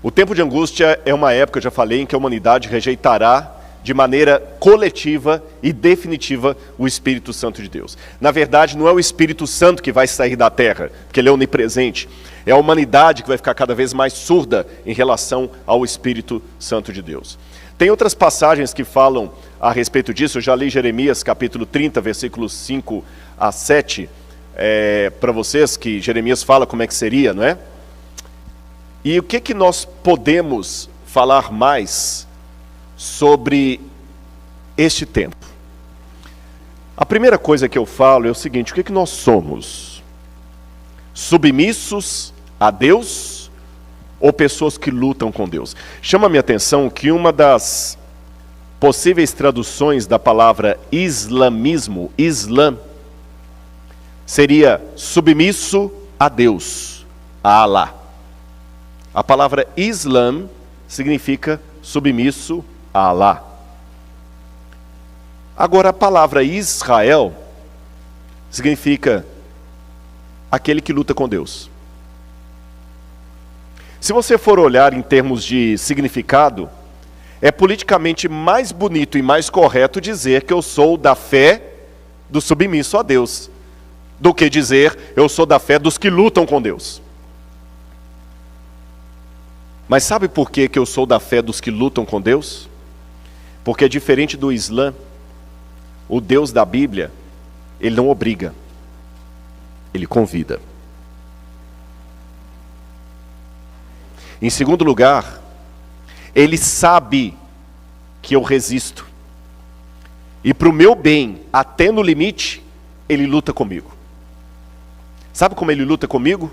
O tempo de angústia é uma época, eu já falei, em que a humanidade rejeitará de maneira coletiva e definitiva o Espírito Santo de Deus. Na verdade, não é o Espírito Santo que vai sair da terra, porque ele é onipresente. É a humanidade que vai ficar cada vez mais surda em relação ao Espírito Santo de Deus. Tem outras passagens que falam a respeito disso. Eu já li Jeremias capítulo 30, versículos 5 a 7, para vocês, que Jeremias fala como é que seria, não é? E o que nós podemos falar mais sobre este tempo? A primeira coisa que eu falo é o seguinte: o que nós somos? Submissos a Deus ou pessoas que lutam com Deus? Chama a minha atenção que uma das possíveis traduções da palavra islamismo, Islã, seria submisso a Deus, a Alá. A palavra Islã significa submisso a Alá. Agora, a palavra Israel significa aquele que luta com Deus. Se você for olhar em termos de significado, é politicamente mais bonito e mais correto dizer que eu sou da fé do submisso a Deus, do que dizer eu sou da fé dos que lutam com Deus. Mas sabe por que eu sou da fé dos que lutam com Deus? Porque diferente do Islã, o Deus da Bíblia, ele não obriga, ele convida. Em segundo lugar, ele sabe que eu resisto. E para o meu bem, até no limite, ele luta comigo. Sabe como ele luta comigo?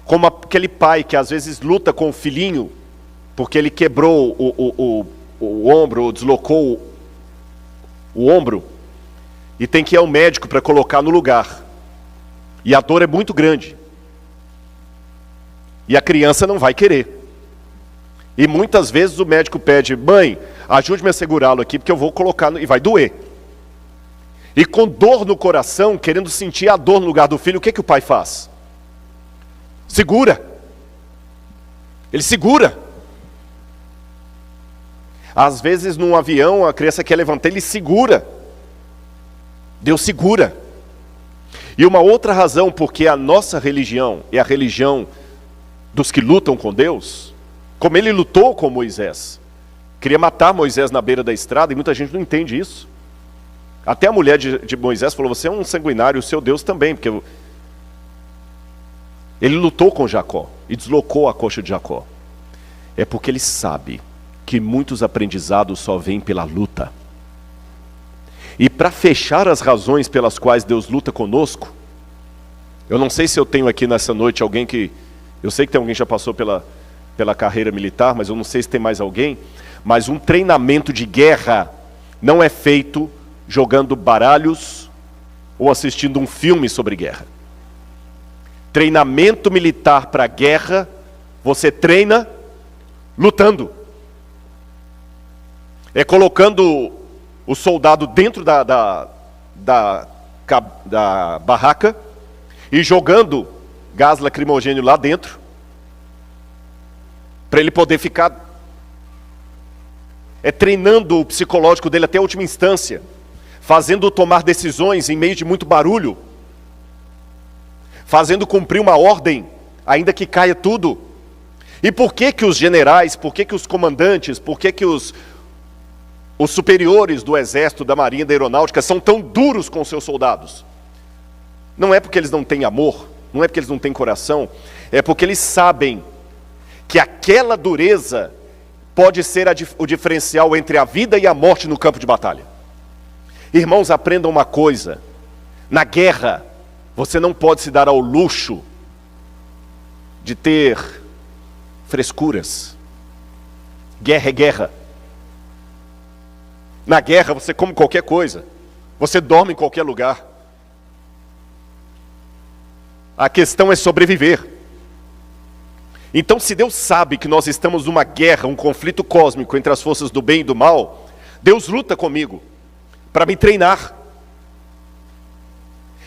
Como aquele pai que às vezes luta com o filhinho, porque ele quebrou o ombro, ou deslocou o ombro, e tem que ir ao médico para colocar no lugar. E a dor é muito grande. E a criança não vai querer. E muitas vezes o médico pede: mãe, ajude-me a segurá-lo aqui, porque eu vou colocar, e vai doer. E com dor no coração, querendo sentir a dor no lugar do filho, o que o pai faz? Segura. Ele segura. Às vezes num avião a criança quer levantar, ele segura. Deus segura. E uma outra razão porque a nossa religião é a religião dos que lutam com Deus, como ele lutou com Moisés. Queria matar Moisés na beira da estrada, e muita gente não entende isso. Até a mulher de Moisés falou: você é um sanguinário, o seu Deus também, porque ele lutou com Jacó e deslocou a coxa de Jacó. É porque ele sabe que muitos aprendizados só vêm pela luta. E para fechar as razões pelas quais Deus luta conosco, eu não sei se eu tenho aqui nessa noite alguém que... Eu sei que tem alguém que já passou pela carreira militar, mas eu não sei se tem mais alguém. Mas um treinamento de guerra não é feito jogando baralhos ou assistindo um filme sobre guerra. Treinamento militar para guerra, você treina lutando. É colocando o soldado dentro da barraca e jogando gás lacrimogêneo lá dentro, para ele poder ficar. É treinando o psicológico dele até a última instância, fazendo-o tomar decisões em meio de muito barulho, fazendo cumprir uma ordem, ainda que caia tudo. E por que os generais, por que os comandantes, por que os superiores do exército, da marinha, da aeronáutica são tão duros com seus soldados? Não é porque eles não têm amor, não é porque eles não têm coração, é porque eles sabem que aquela dureza pode ser o diferencial entre a vida e a morte no campo de batalha. Irmãos, aprendam uma coisa: na guerra, você não pode se dar ao luxo de ter frescuras. Guerra é guerra. Na guerra você come qualquer coisa, você dorme em qualquer lugar. A questão é sobreviver. Então, se Deus sabe que nós estamos numa guerra, um conflito cósmico entre as forças do bem e do mal, Deus luta comigo para me treinar.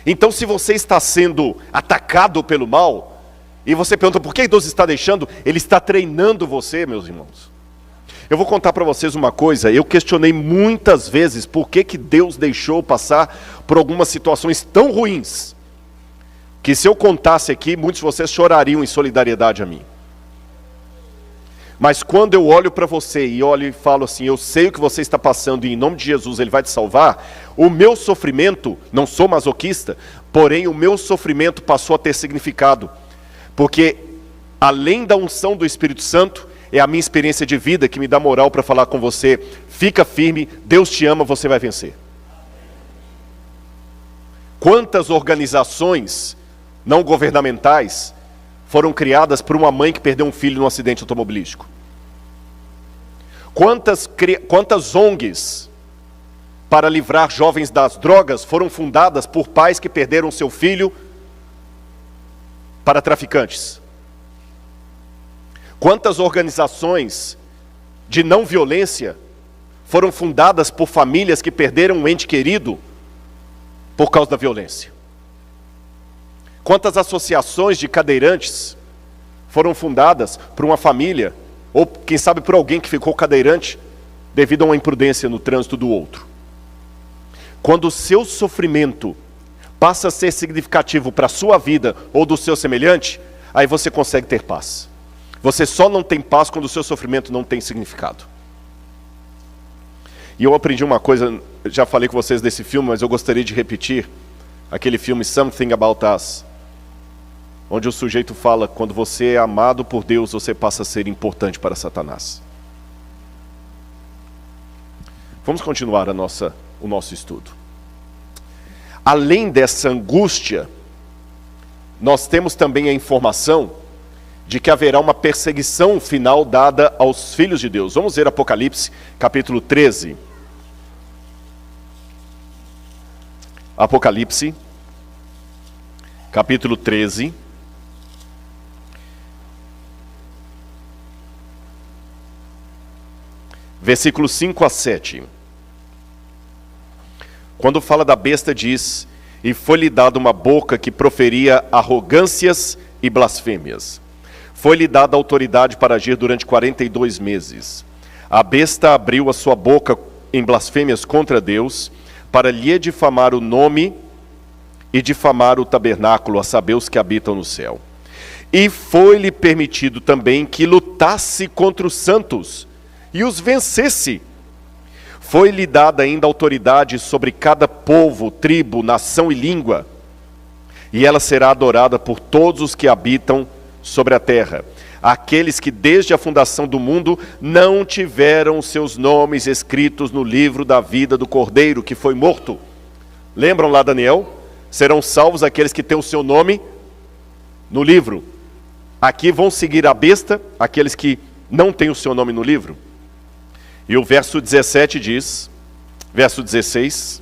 Então, se você está sendo atacado pelo mal, E você pergunta, por que Deus está deixando? Ele está treinando você, meus irmãos. Eu vou contar para vocês uma coisa, eu questionei muitas vezes por que Deus deixou passar por algumas situações tão ruins, que se eu contasse aqui, muitos de vocês chorariam em solidariedade a mim. Mas quando eu olho para você e olho e falo assim, eu sei o que você está passando e em nome de Jesus Ele vai te salvar, o meu sofrimento, não sou masoquista, porém o meu sofrimento passou a ter significado. Porque além da unção do Espírito Santo, é a minha experiência de vida que me dá moral para falar com você, fica firme, Deus te ama, você vai vencer. Quantas organizações não governamentais foram criadas por uma mãe que perdeu um filho num acidente automobilístico? Quantas ONGs para livrar jovens das drogas foram fundadas por pais que perderam seu filho para traficantes? Quantas organizações de não violência foram fundadas por famílias que perderam um ente querido por causa da violência? Quantas associações de cadeirantes foram fundadas por uma família, ou quem sabe por alguém que ficou cadeirante devido a uma imprudência no trânsito do outro? Quando o seu sofrimento passa a ser significativo para a sua vida ou do seu semelhante, aí você consegue ter paz. Você só não tem paz quando o seu sofrimento não tem significado. E eu aprendi uma coisa, já falei com vocês desse filme, mas eu gostaria de repetir, aquele filme Something About Us, onde o sujeito fala, quando você é amado por Deus, você passa a ser importante para Satanás. Vamos continuar o nosso estudo. Além dessa angústia, nós temos também a informação de que haverá uma perseguição final dada aos filhos de Deus. Vamos ver Apocalipse, capítulo 13. Apocalipse, capítulo 13. Versículos 5 a 7. Quando fala da besta diz, e foi-lhe dada uma boca que proferia arrogâncias e blasfêmias. Foi-lhe dada autoridade para agir durante 42 meses. A besta abriu a sua boca em blasfêmias contra Deus, para lhe difamar o nome e difamar o tabernáculo, a saber, os que habitam no céu. E foi-lhe permitido também que lutasse contra os santos e os vencesse. Foi-lhe dada ainda autoridade sobre cada povo, tribo, nação e língua. E ela será adorada por todos os que habitam sobre a terra, aqueles que desde a fundação do mundo não tiveram seus nomes escritos no livro da vida do Cordeiro, que foi morto. Lembram lá Daniel? Serão salvos aqueles que têm o seu nome no livro. Aqui vão seguir a besta, aqueles que não têm o seu nome no livro. E o verso 17 diz, verso 16,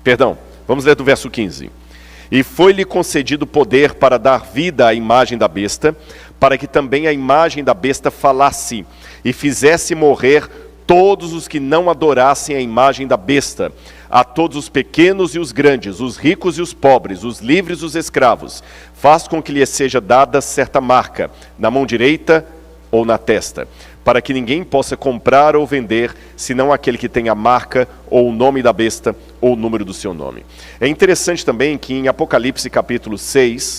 perdão, vamos ler do verso 15. E foi-lhe concedido poder para dar vida à imagem da besta, para que também a imagem da besta falasse, e fizesse morrer todos os que não adorassem a imagem da besta, a todos os pequenos e os grandes, os ricos e os pobres, os livres e os escravos. Faz com que lhe seja dada certa marca, na mão direita ou na testa, para que ninguém possa comprar ou vender, senão aquele que tem a marca, ou o nome da besta, ou o número do seu nome. É interessante também que em Apocalipse capítulo 6,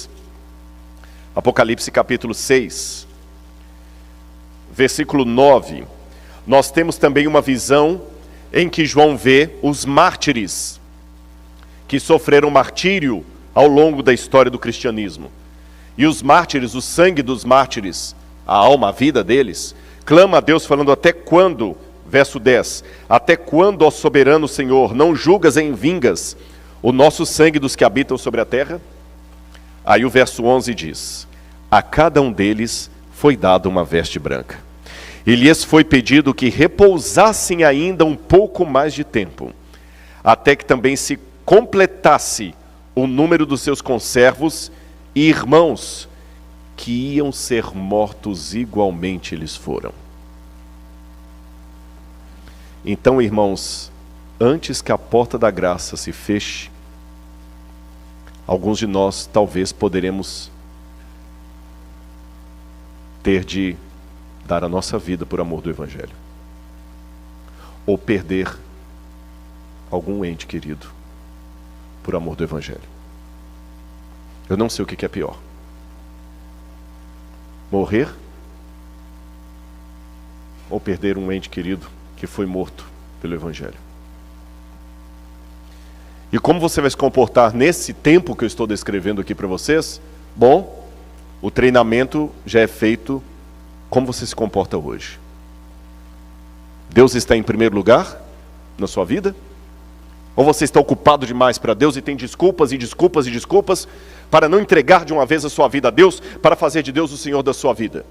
versículo 9, nós temos também uma visão em que João vê os mártires que sofreram martírio ao longo da história do cristianismo. E os mártires, o sangue dos mártires, a alma, a vida deles, clama a Deus falando, até quando, verso 10, até quando, ó soberano Senhor, não julgas em vingas o nosso sangue dos que habitam sobre a terra? Aí o verso 11 diz, a cada um deles foi dada uma veste branca, e lhes foi pedido que repousassem ainda um pouco mais de tempo, até que também se completasse o número dos seus conservos e irmãos, que iam ser mortos igualmente eles foram. Então, irmãos, antes que a porta da graça se feche, alguns de nós talvez poderemos ter de dar a nossa vida por amor do Evangelho, ou perder algum ente querido por amor do Evangelho. Eu não sei o que é pior: morrer ou perder um ente querido que foi morto pelo Evangelho. E como você vai se comportar nesse tempo que eu estou descrevendo aqui para vocês? Bom, o treinamento já é feito como você se comporta hoje. Deus está em primeiro lugar na sua vida? Ou você está ocupado demais para Deus e tem desculpas e desculpas e desculpas para não entregar de uma vez a sua vida a Deus, para fazer de Deus o Senhor da sua vida?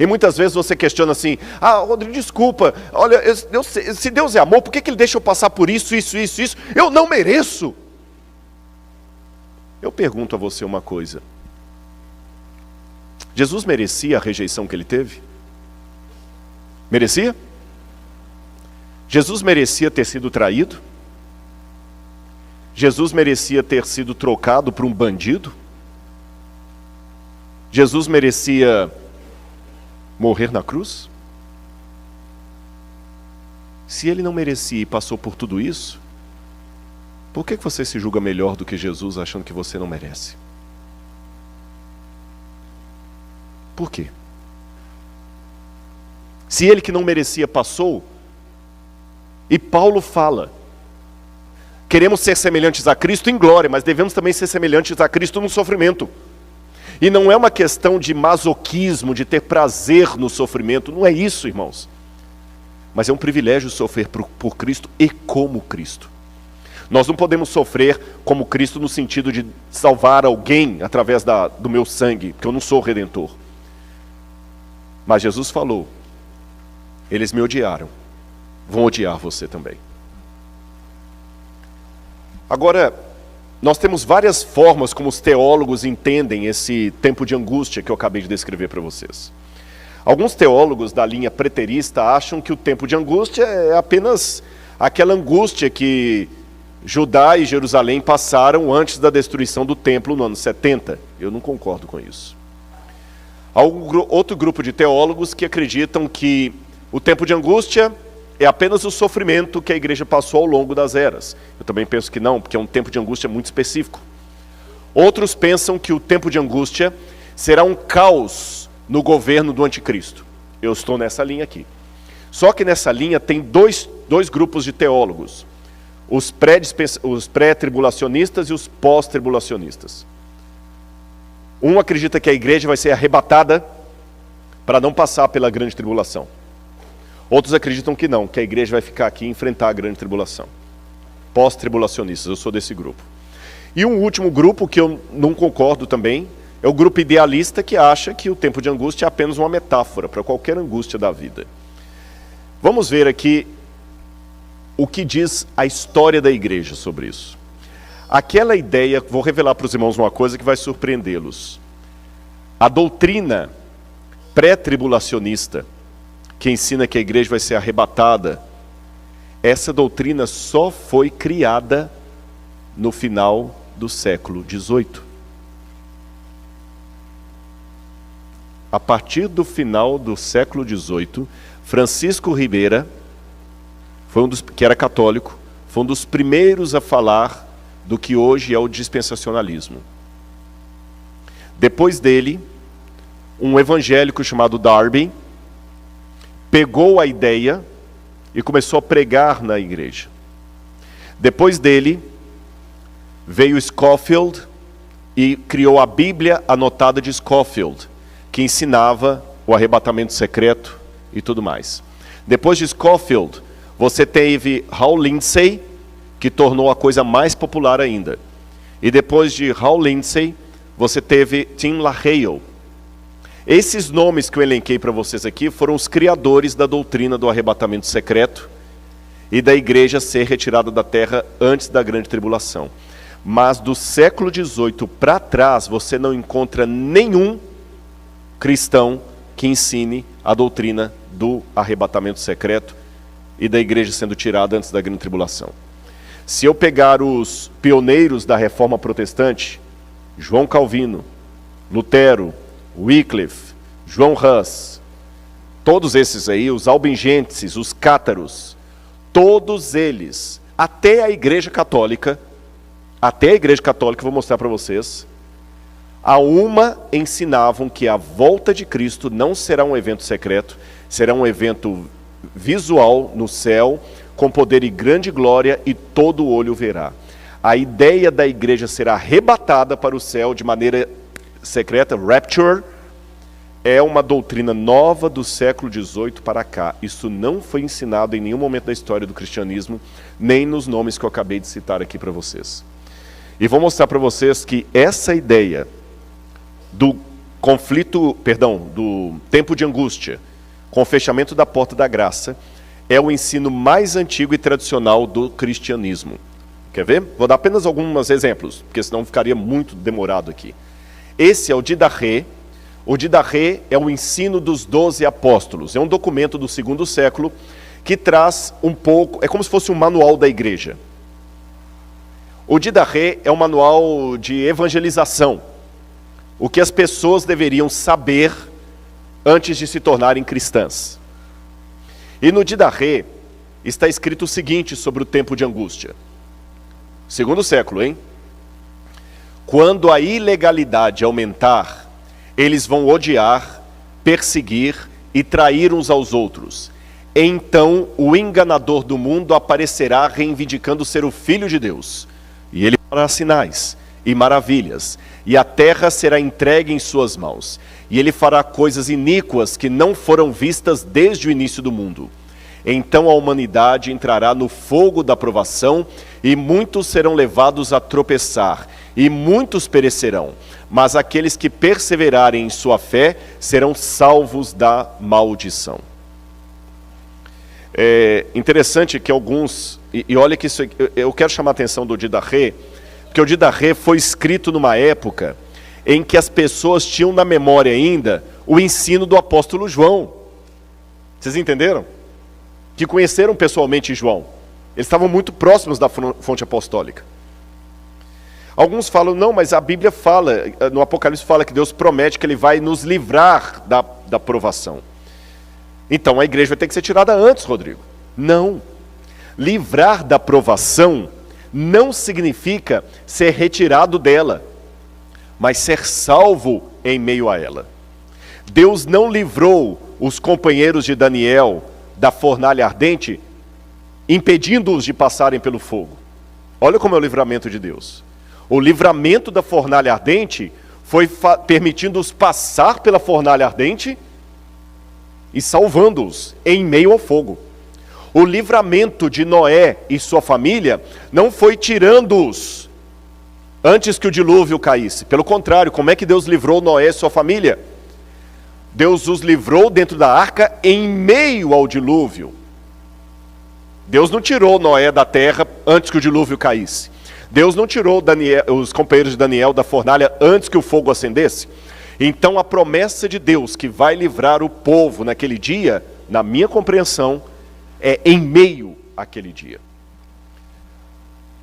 E muitas vezes você questiona assim: Rodrigo, desculpa, olha, se Deus é amor, por que Ele deixa eu passar por isso? Eu não mereço. Eu pergunto a você uma coisa: Jesus merecia a rejeição que Ele teve? Merecia? Jesus merecia ter sido traído? Jesus merecia ter sido trocado por um bandido? Jesus merecia morrer na cruz? Se Ele não merecia e passou por tudo isso, por que você se julga melhor do que Jesus, achando que você não merece? Por quê? Se Ele que não merecia passou, e Paulo fala, queremos ser semelhantes a Cristo em glória, mas devemos também ser semelhantes a Cristo no sofrimento. E não é uma questão de masoquismo, de ter prazer no sofrimento, não é isso, irmãos. Mas é um privilégio sofrer por Cristo e como Cristo. Nós não podemos sofrer como Cristo no sentido de salvar alguém através do meu sangue, porque eu não sou redentor. Mas Jesus falou: eles me odiaram, vão odiar você também. Agora, nós temos várias formas como os teólogos entendem esse tempo de angústia que eu acabei de descrever para vocês. Alguns teólogos da linha preterista acham que o tempo de angústia é apenas aquela angústia que Judá e Jerusalém passaram antes da destruição do templo no ano 70. Eu não concordo com isso. Há outro grupo de teólogos que acreditam que o tempo de angústia é apenas o sofrimento que a igreja passou ao longo das eras. Eu também penso que não, porque é um tempo de angústia muito específico. Outros pensam que o tempo de angústia será um caos no governo do anticristo. Eu estou nessa linha aqui. Só que nessa linha tem dois grupos de teólogos: os pré-tribulacionistas e os pós-tribulacionistas. Um acredita que a igreja vai ser arrebatada para não passar pela grande tribulação. Outros acreditam que não, que a igreja vai ficar aqui e enfrentar a grande tribulação. Pós-tribulacionistas, eu sou desse grupo. E um último grupo que eu não concordo também é o grupo idealista, que acha que o tempo de angústia é apenas uma metáfora para qualquer angústia da vida. Vamos ver aqui o que diz a história da igreja sobre isso. Aquela ideia, vou revelar para os irmãos uma coisa que vai surpreendê-los. A doutrina pré-tribulacionista, que ensina que a igreja vai ser arrebatada, essa doutrina só foi criada no final do século XVIII. A partir do final do século XVIII, Francisco Ribeira, que era católico, foi um dos primeiros a falar do que hoje é o dispensacionalismo. Depois dele, um evangélico chamado Darby pegou a ideia e começou a pregar na igreja. Depois dele, veio Scofield e criou a Bíblia anotada de Scofield, que ensinava o arrebatamento secreto e tudo mais. Depois de Scofield, você teve Hal Lindsey, que tornou a coisa mais popular ainda. E depois de Hal Lindsey, você teve Tim LaHaye. Esses nomes que eu elenquei para vocês aqui foram os criadores da doutrina do arrebatamento secreto e da igreja ser retirada da terra antes da grande tribulação. Mas do século XVIII para trás, você não encontra nenhum cristão que ensine a doutrina do arrebatamento secreto e da igreja sendo tirada antes da grande tribulação. Se eu pegar os pioneiros da reforma protestante, João Calvino, Lutero, Wycliffe, João Hus, todos esses aí, os albigenses, os cátaros, todos eles, até a Igreja Católica, vou mostrar para vocês, a uma ensinavam que a volta de Cristo não será um evento secreto, será um evento visual no céu, com poder e grande glória, e todo olho verá. A ideia da igreja será arrebatada para o céu de maneira secreta, rapture, é uma doutrina nova do século XVIII para cá. Isso não foi ensinado em nenhum momento da história do cristianismo, nem nos nomes que eu acabei de citar aqui para vocês. E vou mostrar para vocês que essa ideia do do tempo de angústia, com o fechamento da porta da graça, é o ensino mais antigo e tradicional do cristianismo. Quer ver? Vou dar apenas alguns exemplos, porque senão ficaria muito demorado aqui. Esse é o Didache. O Didache é o ensino dos 12 apóstolos. É um documento do 2º século que traz um pouco, é como se fosse um manual da igreja. O Didache é um manual de evangelização. O que as pessoas deveriam saber antes de se tornarem cristãs. E no Didache está escrito o seguinte sobre o tempo de angústia. 2º século, hein? Quando a ilegalidade aumentar, eles vão odiar, perseguir e trair uns aos outros. Então o enganador do mundo aparecerá reivindicando ser o Filho de Deus. E ele fará sinais e maravilhas, e a terra será entregue em suas mãos. E ele fará coisas iníquas que não foram vistas desde o início do mundo. Então a humanidade entrará no fogo da provação, e muitos serão levados a tropeçar, e muitos perecerão. Mas aqueles que perseverarem em sua fé serão salvos da maldição. É interessante que alguns, e olha que isso, eu quero chamar a atenção do Didache, porque o Didache foi escrito numa época em que as pessoas tinham na memória ainda o ensino do apóstolo João. Vocês entenderam? Que conheceram pessoalmente João. Eles estavam muito próximos da fonte apostólica. Alguns falam, não, mas a Bíblia fala, no Apocalipse fala que Deus promete que Ele vai nos livrar da provação. Então a igreja vai ter que ser tirada antes, Rodrigo. Não. Livrar da provação não significa ser retirado dela, mas ser salvo em meio a ela. Deus não livrou os companheiros de Daniel da fornalha ardente, impedindo-os de passarem pelo fogo. Olha como é o livramento de Deus. O livramento da fornalha ardente foi permitindo-os passar pela fornalha ardente e salvando-os em meio ao fogo. O livramento de Noé e sua família não foi tirando-os antes que o dilúvio caísse. Pelo contrário, como é que Deus livrou Noé e sua família? Deus os livrou dentro da arca em meio ao dilúvio. Deus não tirou Noé da terra antes que o dilúvio caísse. Deus não tirou os companheiros de Daniel da fornalha antes que o fogo acendesse. Então a promessa de Deus que vai livrar o povo naquele dia, na minha compreensão, é em meio àquele dia.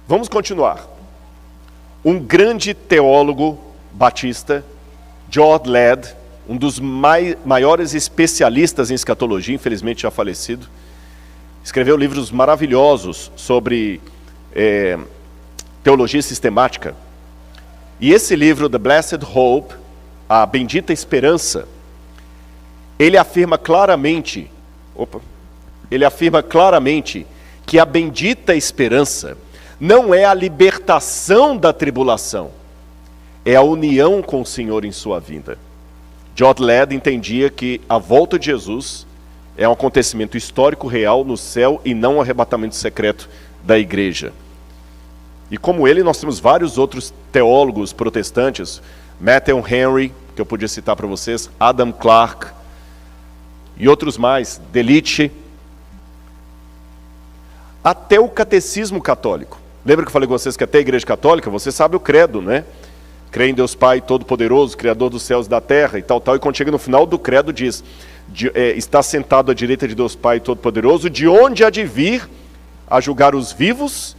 Vamos continuar. Um grande teólogo batista, George Ladd, um dos maiores especialistas em escatologia, infelizmente já falecido, escreveu livros maravilhosos sobre teologia sistemática. E esse livro, The Blessed Hope, a Bendita Esperança, ele afirma claramente que a bendita esperança não é a libertação da tribulação, é a união com o Senhor em sua vinda. George Ladd entendia que a volta de Jesus é um acontecimento histórico real no céu e não um arrebatamento secreto da igreja. E como ele, nós temos vários outros teólogos protestantes, Matthew Henry, que eu podia citar para vocês, Adam Clarke, e outros mais, Delitzsch, até o catecismo católico. Lembra que eu falei com vocês que até a igreja católica, você sabe o credo, né? Crê em Deus Pai Todo-Poderoso, Criador dos céus e da terra, e tal. E quando chega no final do credo diz, está sentado à direita de Deus Pai Todo-Poderoso, de onde há de vir a julgar os vivos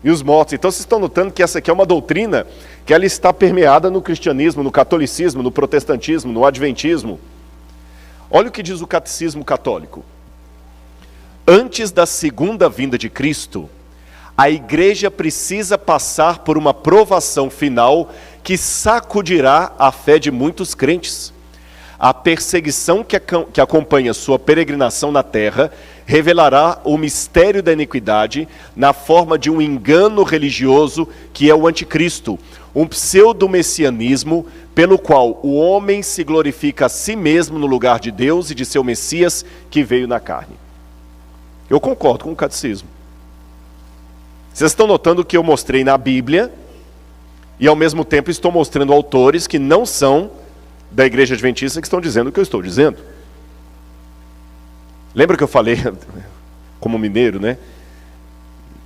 e os mortos. Então vocês estão notando que essa aqui é uma doutrina que ela está permeada no cristianismo, no catolicismo, no protestantismo, no adventismo. Olha o que diz o catecismo católico. Antes da segunda vinda de Cristo, a igreja precisa passar por uma provação final que sacudirá a fé de muitos crentes. A perseguição que acompanha sua peregrinação na terra revelará o mistério da iniquidade na forma de um engano religioso que é o anticristo, um pseudo-messianismo pelo qual o homem se glorifica a si mesmo no lugar de Deus e de seu Messias que veio na carne. Eu concordo com o catecismo. Vocês estão notando que eu mostrei na Bíblia e ao mesmo tempo estou mostrando autores que não são da Igreja Adventista que estão dizendo o que eu estou dizendo. Lembra que eu falei, como mineiro, né?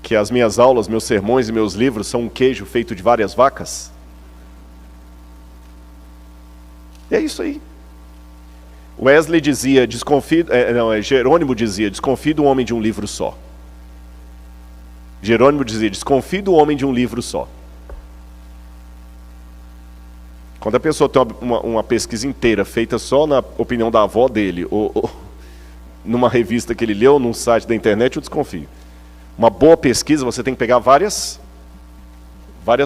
Que as minhas aulas, meus sermões e meus livros são um queijo feito de várias vacas? E é isso aí. Wesley dizia, Jerônimo dizia, desconfie do homem de um livro só. Jerônimo dizia, desconfie do homem de um livro só. Quando a pessoa tem uma pesquisa inteira feita só na opinião da avó dele, ou numa revista que ele leu, num site da internet, eu desconfio. Uma boa pesquisa, você tem que pegar várias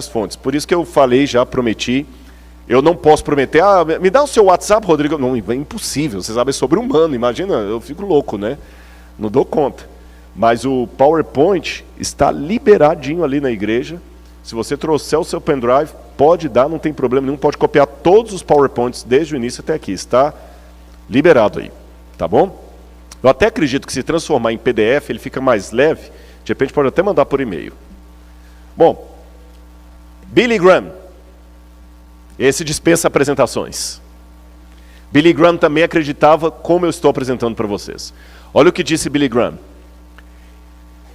fontes. Por isso que eu falei, já prometi, eu não posso prometer, me dá o seu WhatsApp, Rodrigo. Não, é impossível, você sabe, é sobre-humano, imagina, eu fico louco, né? Não dou conta. Mas o PowerPoint está liberadinho ali na igreja. Se você trouxer o seu pendrive, pode dar, não tem problema nenhum, pode copiar todos os PowerPoints desde o início até aqui, está liberado aí, tá bom? Eu até acredito que se transformar em PDF, ele fica mais leve, de repente pode até mandar por e-mail. Bom, Billy Graham, esse dispensa apresentações. Billy Graham também acreditava como eu estou apresentando para vocês. Olha o que disse Billy Graham.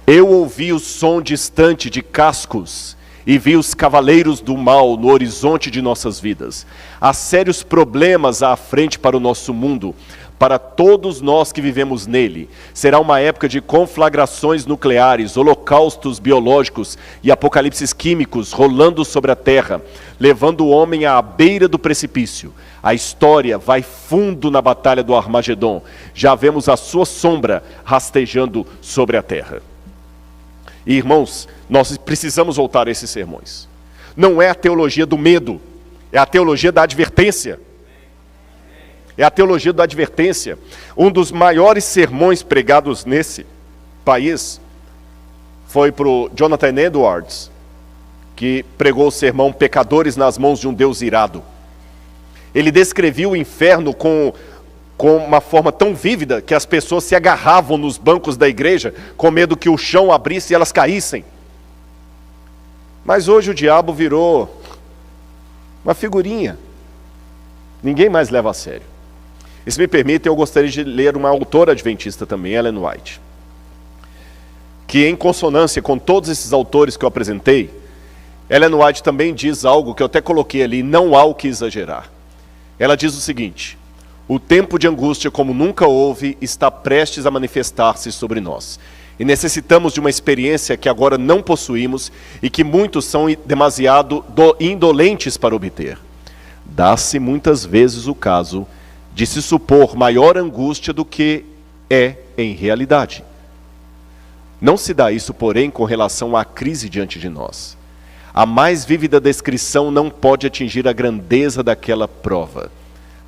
Eu ouvi o som distante de cascos e vi os cavaleiros do mal no horizonte de nossas vidas. Há sérios problemas à frente para o nosso mundo, para todos nós que vivemos nele. Será uma época de conflagrações nucleares, holocaustos biológicos e apocalipses químicos rolando sobre a terra, levando o homem à beira do precipício. A história vai fundo na batalha do Armagedon. Já vemos a sua sombra rastejando sobre a terra. E, irmãos, nós precisamos voltar a esses sermões. Não é a teologia do medo, é a teologia da advertência. É a teologia da advertência. Um dos maiores sermões pregados nesse país foi para o Jonathan Edwards, que pregou o sermão Pecadores nas mãos de um Deus irado. Ele descrevia o inferno com uma forma tão vívida que as pessoas se agarravam nos bancos da igreja com medo que o chão abrisse e elas caíssem. Mas hoje o diabo virou uma figurinha. Ninguém mais leva a sério. E se me permite, eu gostaria de ler uma autora adventista também, Ellen White, que em consonância com todos esses autores que eu apresentei, Ellen White também diz algo que eu até coloquei ali, não há o que exagerar. Ela diz o seguinte: o tempo de angústia como nunca houve está prestes a manifestar-se sobre nós. E necessitamos de uma experiência que agora não possuímos e que muitos são demasiado indolentes para obter. Dá-se muitas vezes o caso de se supor maior angústia do que é em realidade. Não se dá isso, porém, com relação à crise diante de nós. A mais vívida descrição não pode atingir a grandeza daquela prova.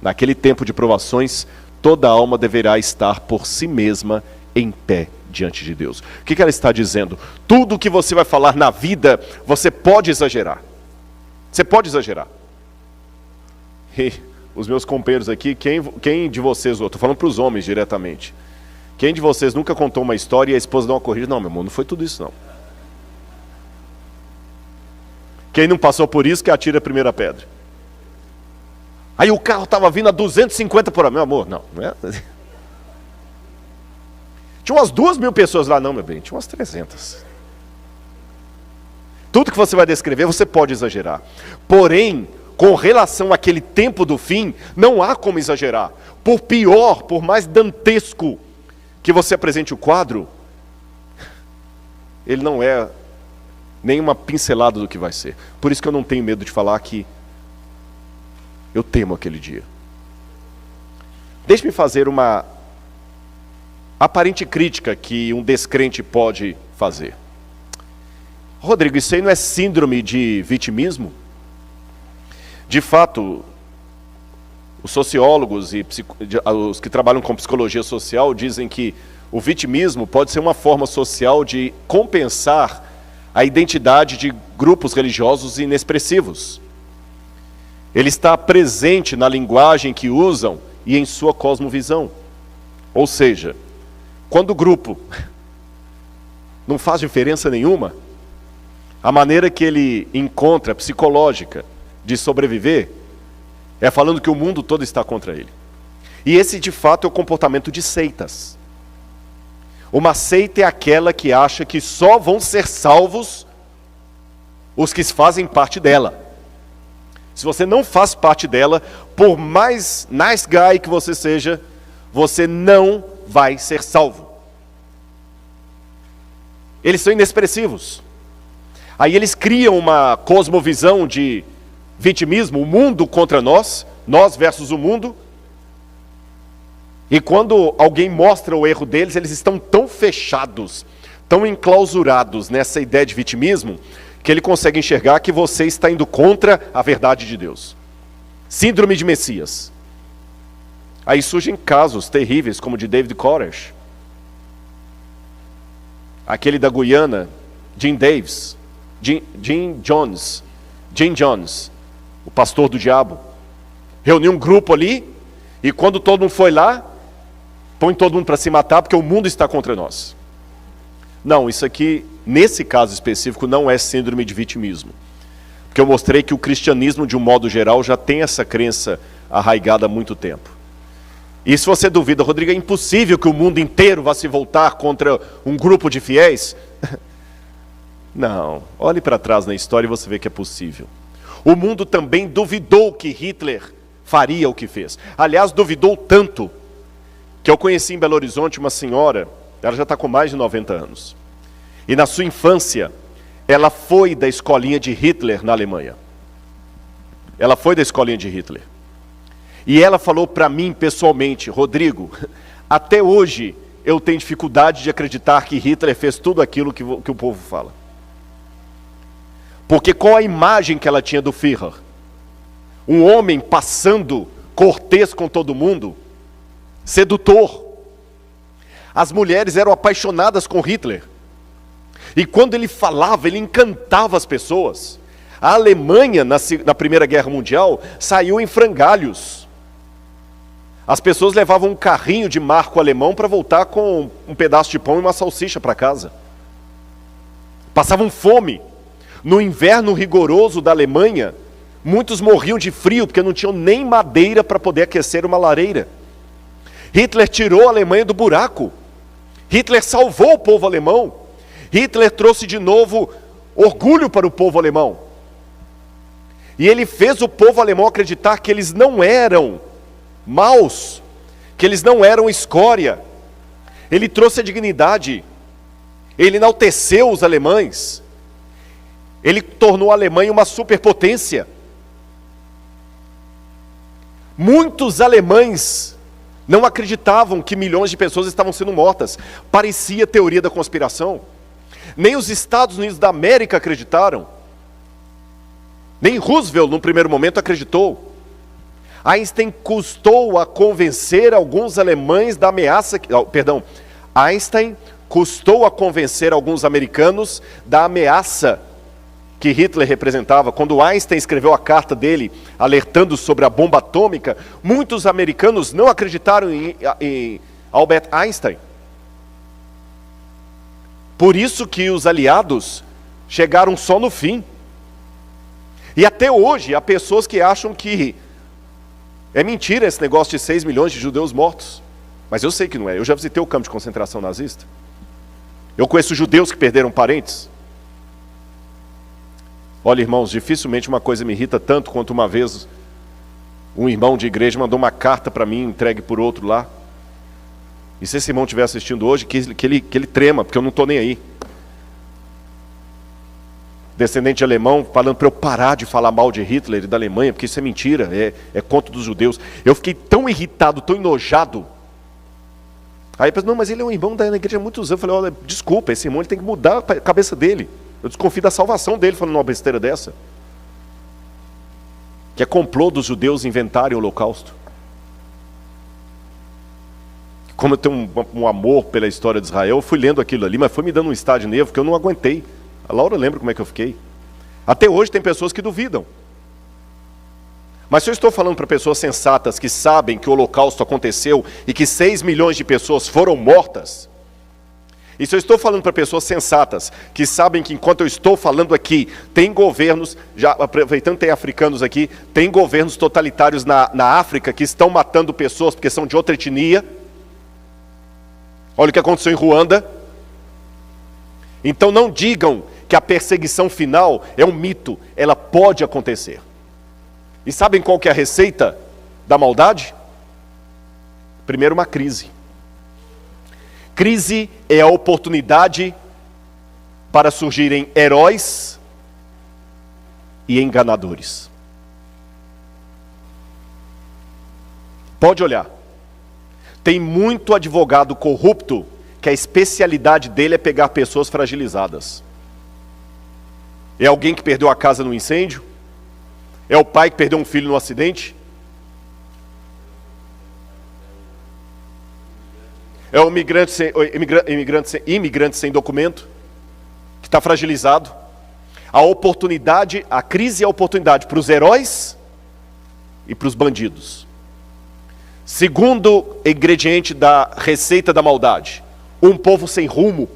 Naquele tempo de provações, toda alma deverá estar por si mesma em pé diante de Deus. O que ela está dizendo? Tudo que você vai falar na vida, você pode exagerar. Você pode exagerar. E os meus companheiros aqui, quem de vocês, estou falando para os homens diretamente, quem de vocês nunca contou uma história e a esposa dá uma corrida? Não, meu irmão, não foi tudo isso não. Quem não passou por isso que atira a primeira pedra. Aí o carro estava vindo a 250 por hora. Meu amor, não é? Tinha umas 2.000 pessoas lá. Não, meu bem, tinha umas 300. Tudo que você vai descrever, você pode exagerar. Porém, com relação àquele tempo do fim, não há como exagerar. Por pior, por mais dantesco que você apresente o quadro, ele não é nem uma pincelada do que vai ser. Por isso que eu não tenho medo de falar que eu temo aquele dia. Deixe-me fazer uma aparente crítica que um descrente pode fazer. Rodrigo, isso aí não é síndrome de vitimismo? De fato, os sociólogos e os que trabalham com psicologia social dizem que o vitimismo pode ser uma forma social de compensar a identidade de grupos religiosos inexpressivos. Ele está presente na linguagem que usam e em sua cosmovisão. Ou seja, quando o grupo não faz diferença nenhuma, a maneira que ele encontra psicológica de sobreviver é falando que o mundo todo está contra ele. E esse, de fato, é o comportamento de seitas. Uma seita é aquela que acha que só vão ser salvos os que fazem parte dela. Se você não faz parte dela, por mais nice guy que você seja, você não vai ser salvo. Eles são inexpressivos. Aí eles criam uma cosmovisão de vitimismo, o mundo contra nós versus o mundo. E quando alguém mostra o erro deles, eles estão tão fechados, tão enclausurados nessa ideia de vitimismo, que ele consegue enxergar que você está indo contra a verdade de Deus. Síndrome de Messias. Aí surgem casos terríveis, como o de David Koresh, aquele da Guiana, Jim Jones, o pastor do diabo, reuniu um grupo ali, e quando todo mundo foi lá, põe todo mundo para se matar, porque o mundo está contra nós. Não, isso aqui, nesse caso específico, não é síndrome de vitimismo. Porque eu mostrei que o cristianismo, de um modo geral, já tem essa crença arraigada há muito tempo. E se você duvida, Rodrigo, é impossível que o mundo inteiro vá se voltar contra um grupo de fiéis? Não, olhe para trás na história e você vê que é possível. O mundo também duvidou que Hitler faria o que fez. Aliás, duvidou tanto que eu conheci em Belo Horizonte uma senhora, ela já está com mais de 90 anos. E na sua infância, ela foi da escolinha de Hitler na Alemanha. Ela foi da escolinha de Hitler. E ela falou para mim pessoalmente, Rodrigo, até hoje eu tenho dificuldade de acreditar que Hitler fez tudo aquilo que o povo fala. Porque qual a imagem que ela tinha do Führer? Um homem passando cortês com todo mundo, sedutor. As mulheres eram apaixonadas com Hitler. E quando ele falava, ele encantava as pessoas. A Alemanha, na Primeira Guerra Mundial, saiu em frangalhos. As pessoas levavam um carrinho de marco alemão para voltar com um pedaço de pão e uma salsicha para casa. Passavam fome. No inverno rigoroso da Alemanha, muitos morriam de frio porque não tinham nem madeira para poder aquecer uma lareira. Hitler tirou a Alemanha do buraco. Hitler salvou o povo alemão. Hitler trouxe de novo orgulho para o povo alemão. E ele fez o povo alemão acreditar que eles não eram maus, que eles não eram escória. Ele trouxe a dignidade. Ele enalteceu os alemães. Ele tornou a Alemanha uma superpotência. Muitos alemães não acreditavam que milhões de pessoas estavam sendo mortas. Parecia teoria da conspiração. Nem os Estados Unidos da América acreditaram. Nem Roosevelt, no primeiro momento, acreditou. Einstein custou a convencer alguns alemães da ameaça... Einstein custou a convencer alguns americanos da ameaça que Hitler representava. Quando Einstein escreveu a carta dele alertando sobre a bomba atômica, muitos americanos não acreditaram em Albert Einstein. Por isso que os aliados chegaram só no fim. E até hoje há pessoas que acham que é mentira esse negócio de 6 milhões de judeus mortos. Mas eu sei que não é. Eu já visitei o campo de concentração nazista. Eu conheço judeus que perderam parentes. Olha, irmãos, dificilmente uma coisa me irrita tanto quanto uma vez um irmão de igreja mandou uma carta para mim, entregue por outro lá. E se esse irmão estiver assistindo hoje, que ele trema, porque eu não estou nem aí. descendente de alemão, falando para eu parar de falar mal de Hitler e da Alemanha, porque isso é mentira, é contra dos judeus. Eu fiquei tão irritado, tão enojado. Aí eu pensei, não, mas ele é um irmão da igreja há muitos anos. Eu falei, olha, desculpa, esse irmão ele tem que mudar a cabeça dele. Eu desconfio da salvação dele falando uma besteira dessa. Que é complô dos judeus inventarem o holocausto. Como eu tenho um amor pela história de Israel, eu fui lendo aquilo ali, mas foi me dando um estado de nervo que eu não aguentei. A Laura lembra como é que eu fiquei. Até hoje tem pessoas que duvidam. Mas se eu estou falando para pessoas sensatas que sabem que o holocausto aconteceu e que 6 milhões de pessoas foram mortas, e se eu estou falando para pessoas sensatas que sabem que enquanto eu estou falando aqui, tem governos, já aproveitando que tem africanos aqui, tem governos totalitários na África que estão matando pessoas porque são de outra etnia. Olha o que aconteceu em Ruanda. Então não digam que a perseguição final é um mito, ela pode acontecer. E sabem qual que é a receita da maldade? Primeiro, uma crise. Crise é a oportunidade para surgirem heróis e enganadores. Pode olhar. Tem muito advogado corrupto que a especialidade dele é pegar pessoas fragilizadas. É alguém que perdeu a casa no incêndio? É o pai que perdeu um filho no acidente? É o imigrante sem documento, que está fragilizado? A oportunidade, a crise é a oportunidade para os heróis e para os bandidos. Segundo ingrediente da receita da maldade, um povo sem rumo.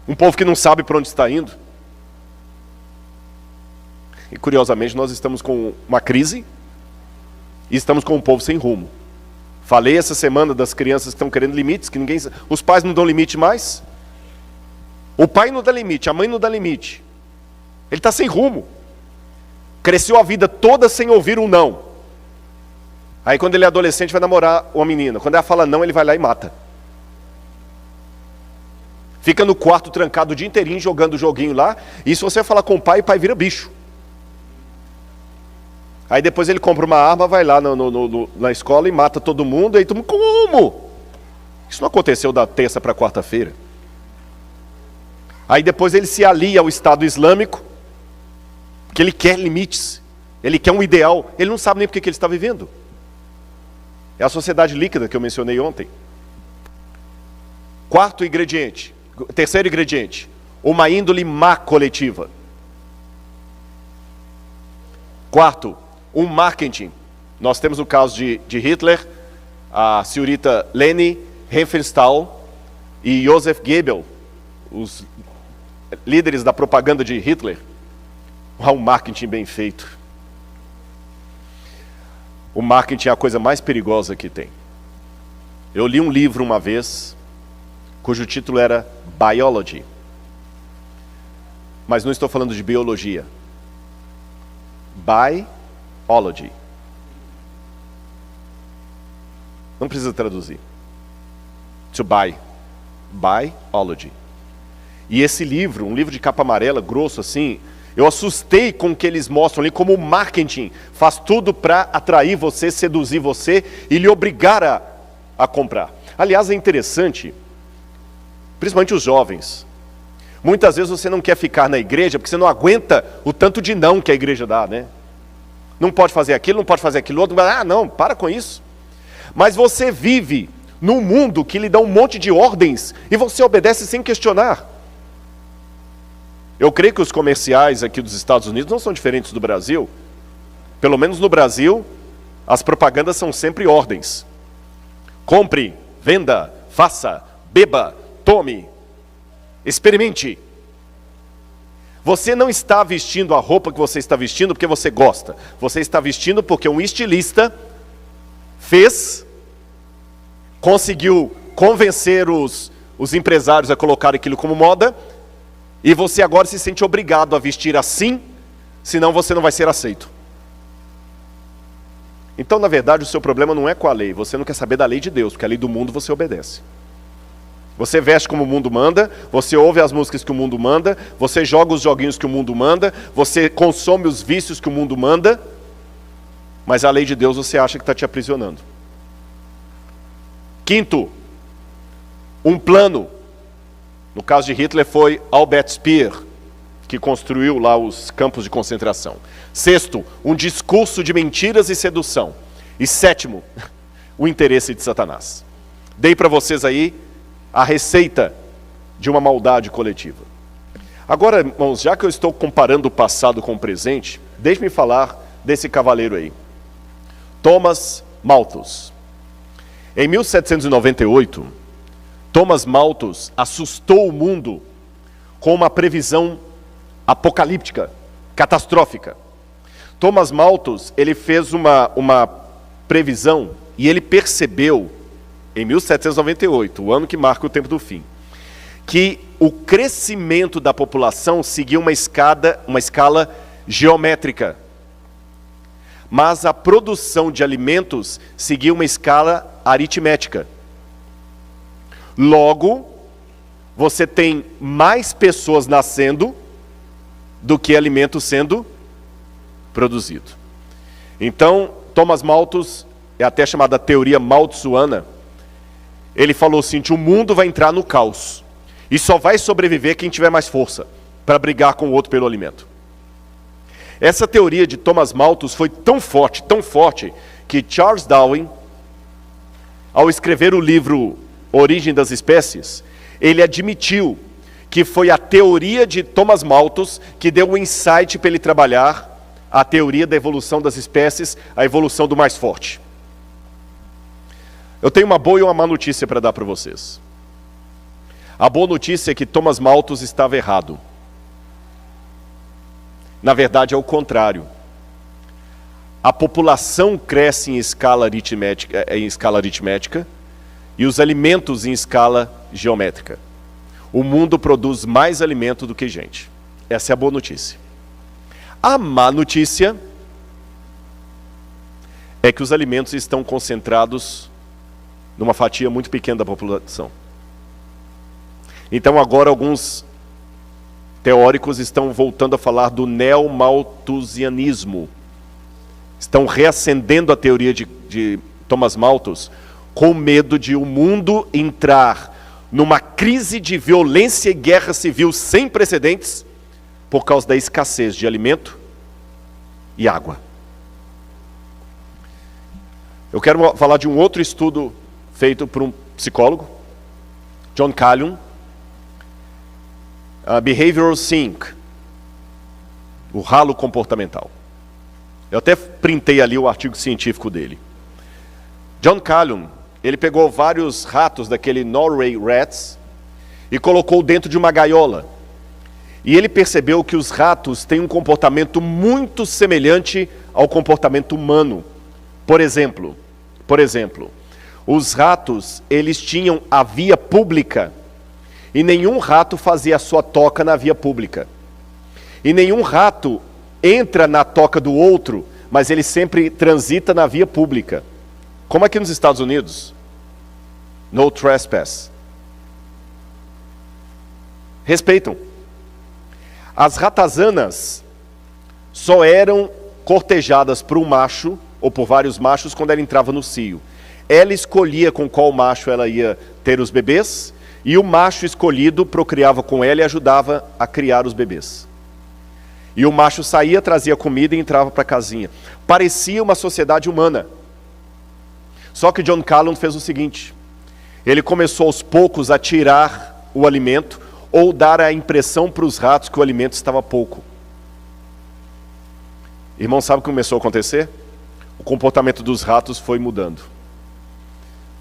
Um povo que não sabe para onde está indo. E curiosamente nós estamos com uma crise e estamos com um povo sem rumo. Falei essa semana das crianças que estão querendo limites, que ninguém, os pais não dão limite mais. O pai não dá limite, a mãe não dá limite. Ele está sem rumo. Cresceu a vida toda sem ouvir um não. Aí quando ele é adolescente vai namorar uma menina. Quando ela fala não, ele vai lá e mata. Fica no quarto trancado o dia inteirinho jogando o joguinho lá. E se você falar com o pai vira bicho. Aí depois ele compra uma arma, vai lá na escola e mata todo mundo. Aí todo mundo, como? Isso não aconteceu da terça para quarta-feira. Aí depois ele se alia ao Estado Islâmico, porque ele quer limites, ele quer um ideal, ele não sabe nem porque que ele está vivendo. É a sociedade líquida que eu mencionei ontem. Terceiro ingrediente, uma índole má coletiva. Quarto, um marketing. Nós temos o caso de Hitler, a senhorita Leni Riefenstahl e Joseph Goebbels, os líderes da propaganda de Hitler. Há um marketing bem feito. O marketing é a coisa mais perigosa que tem. Eu li um livro uma vez, cujo título era Biology. Mas não estou falando de biologia. Biology. Não precisa traduzir. To buy. Biology. E esse livro, um livro de capa amarela, grosso assim, eu assustei com o que eles mostram ali, como o marketing faz tudo para atrair você, seduzir você e lhe obrigar a comprar. Aliás, é interessante, principalmente os jovens. Muitas vezes você não quer ficar na igreja porque você não aguenta o tanto de não que a igreja dá, né? Não pode fazer aquilo, não pode fazer aquilo outro. Ah, não, para com isso. Mas você vive num mundo que lhe dá um monte de ordens e você obedece sem questionar. Eu creio que os comerciais aqui dos Estados Unidos não são diferentes do Brasil. Pelo menos no Brasil, as propagandas são sempre ordens. Compre, venda, faça, beba, tome, experimente. Você não está vestindo a roupa que você está vestindo porque você gosta. Você está vestindo porque um estilista conseguiu convencer os empresários a colocar aquilo como moda, e você agora se sente obrigado a vestir assim, senão você não vai ser aceito. Então, na verdade, o seu problema não é com a lei. Você não quer saber da lei de Deus, porque a lei do mundo você obedece. Você veste como o mundo manda, você ouve as músicas que o mundo manda, você joga os joguinhos que o mundo manda, você consome os vícios que o mundo manda, mas a lei de Deus você acha que está te aprisionando. Quinto, um plano. No caso de Hitler foi Albert Speer, que construiu lá os campos de concentração. Sexto, um discurso de mentiras e sedução. E sétimo, o interesse de Satanás. Dei para vocês aí a receita de uma maldade coletiva. Agora, irmãos, já que eu estou comparando o passado com o presente, deixe-me falar desse cavaleiro aí, Thomas Malthus. Em 1798, Thomas Malthus assustou o mundo com uma previsão apocalíptica, catastrófica. Thomas Malthus, ele fez uma previsão e ele percebeu, em 1798, o ano que marca o tempo do fim, que o crescimento da população seguia uma escala geométrica, mas a produção de alimentos seguia uma escala aritmética. Logo, você tem mais pessoas nascendo do que alimento sendo produzido. Então, Thomas Malthus, é até chamada teoria malthusiana, ele falou assim, que o mundo vai entrar no caos, e só vai sobreviver quem tiver mais força, para brigar com o outro pelo alimento. Essa teoria de Thomas Malthus foi tão forte, que Charles Darwin, ao escrever o livro Origem das Espécies, ele admitiu que foi a teoria de Thomas Malthus que deu o insight para ele trabalhar a teoria da evolução das espécies, a evolução do mais forte. Eu tenho uma boa e uma má notícia para dar para vocês. A boa notícia é que Thomas Malthus estava errado. Na verdade, é o contrário. A população cresce em escala aritmética e os alimentos em escala geométrica. O mundo produz mais alimento do que gente. Essa é a boa notícia. A má notícia é que os alimentos estão concentrados numa fatia muito pequena da população. Então agora alguns teóricos estão voltando a falar do neomalthusianismo. Estão reacendendo a teoria de Thomas Malthus com medo de o mundo entrar numa crise de violência e guerra civil sem precedentes por causa da escassez de alimento e água. Eu quero falar de um outro estudo feito por um psicólogo, John Calhoun, Behavioral Sync, o ralo comportamental. Eu até printei ali o artigo científico dele. John Calhoun, ele pegou vários ratos daquele Norway Rats e colocou dentro de uma gaiola. E ele percebeu que os ratos têm um comportamento muito semelhante ao comportamento humano. Por exemplo, os ratos, eles tinham a via pública e nenhum rato fazia a sua toca na via pública. E nenhum rato entra na toca do outro, mas ele sempre transita na via pública. Como aqui nos Estados Unidos, no trespass. Respeitam. As ratazanas só eram cortejadas por um macho, ou por vários machos, quando ela entrava no cio. Ela escolhia com qual macho ela ia ter os bebês, e o macho escolhido procriava com ela e ajudava a criar os bebês. E o macho saía, trazia comida e entrava para a casinha. Parecia uma sociedade humana. Só que John Calhoun fez o seguinte, ele começou aos poucos a tirar o alimento, ou dar a impressão para os ratos que o alimento estava pouco. Irmão, sabe o que começou a acontecer? O comportamento dos ratos foi mudando.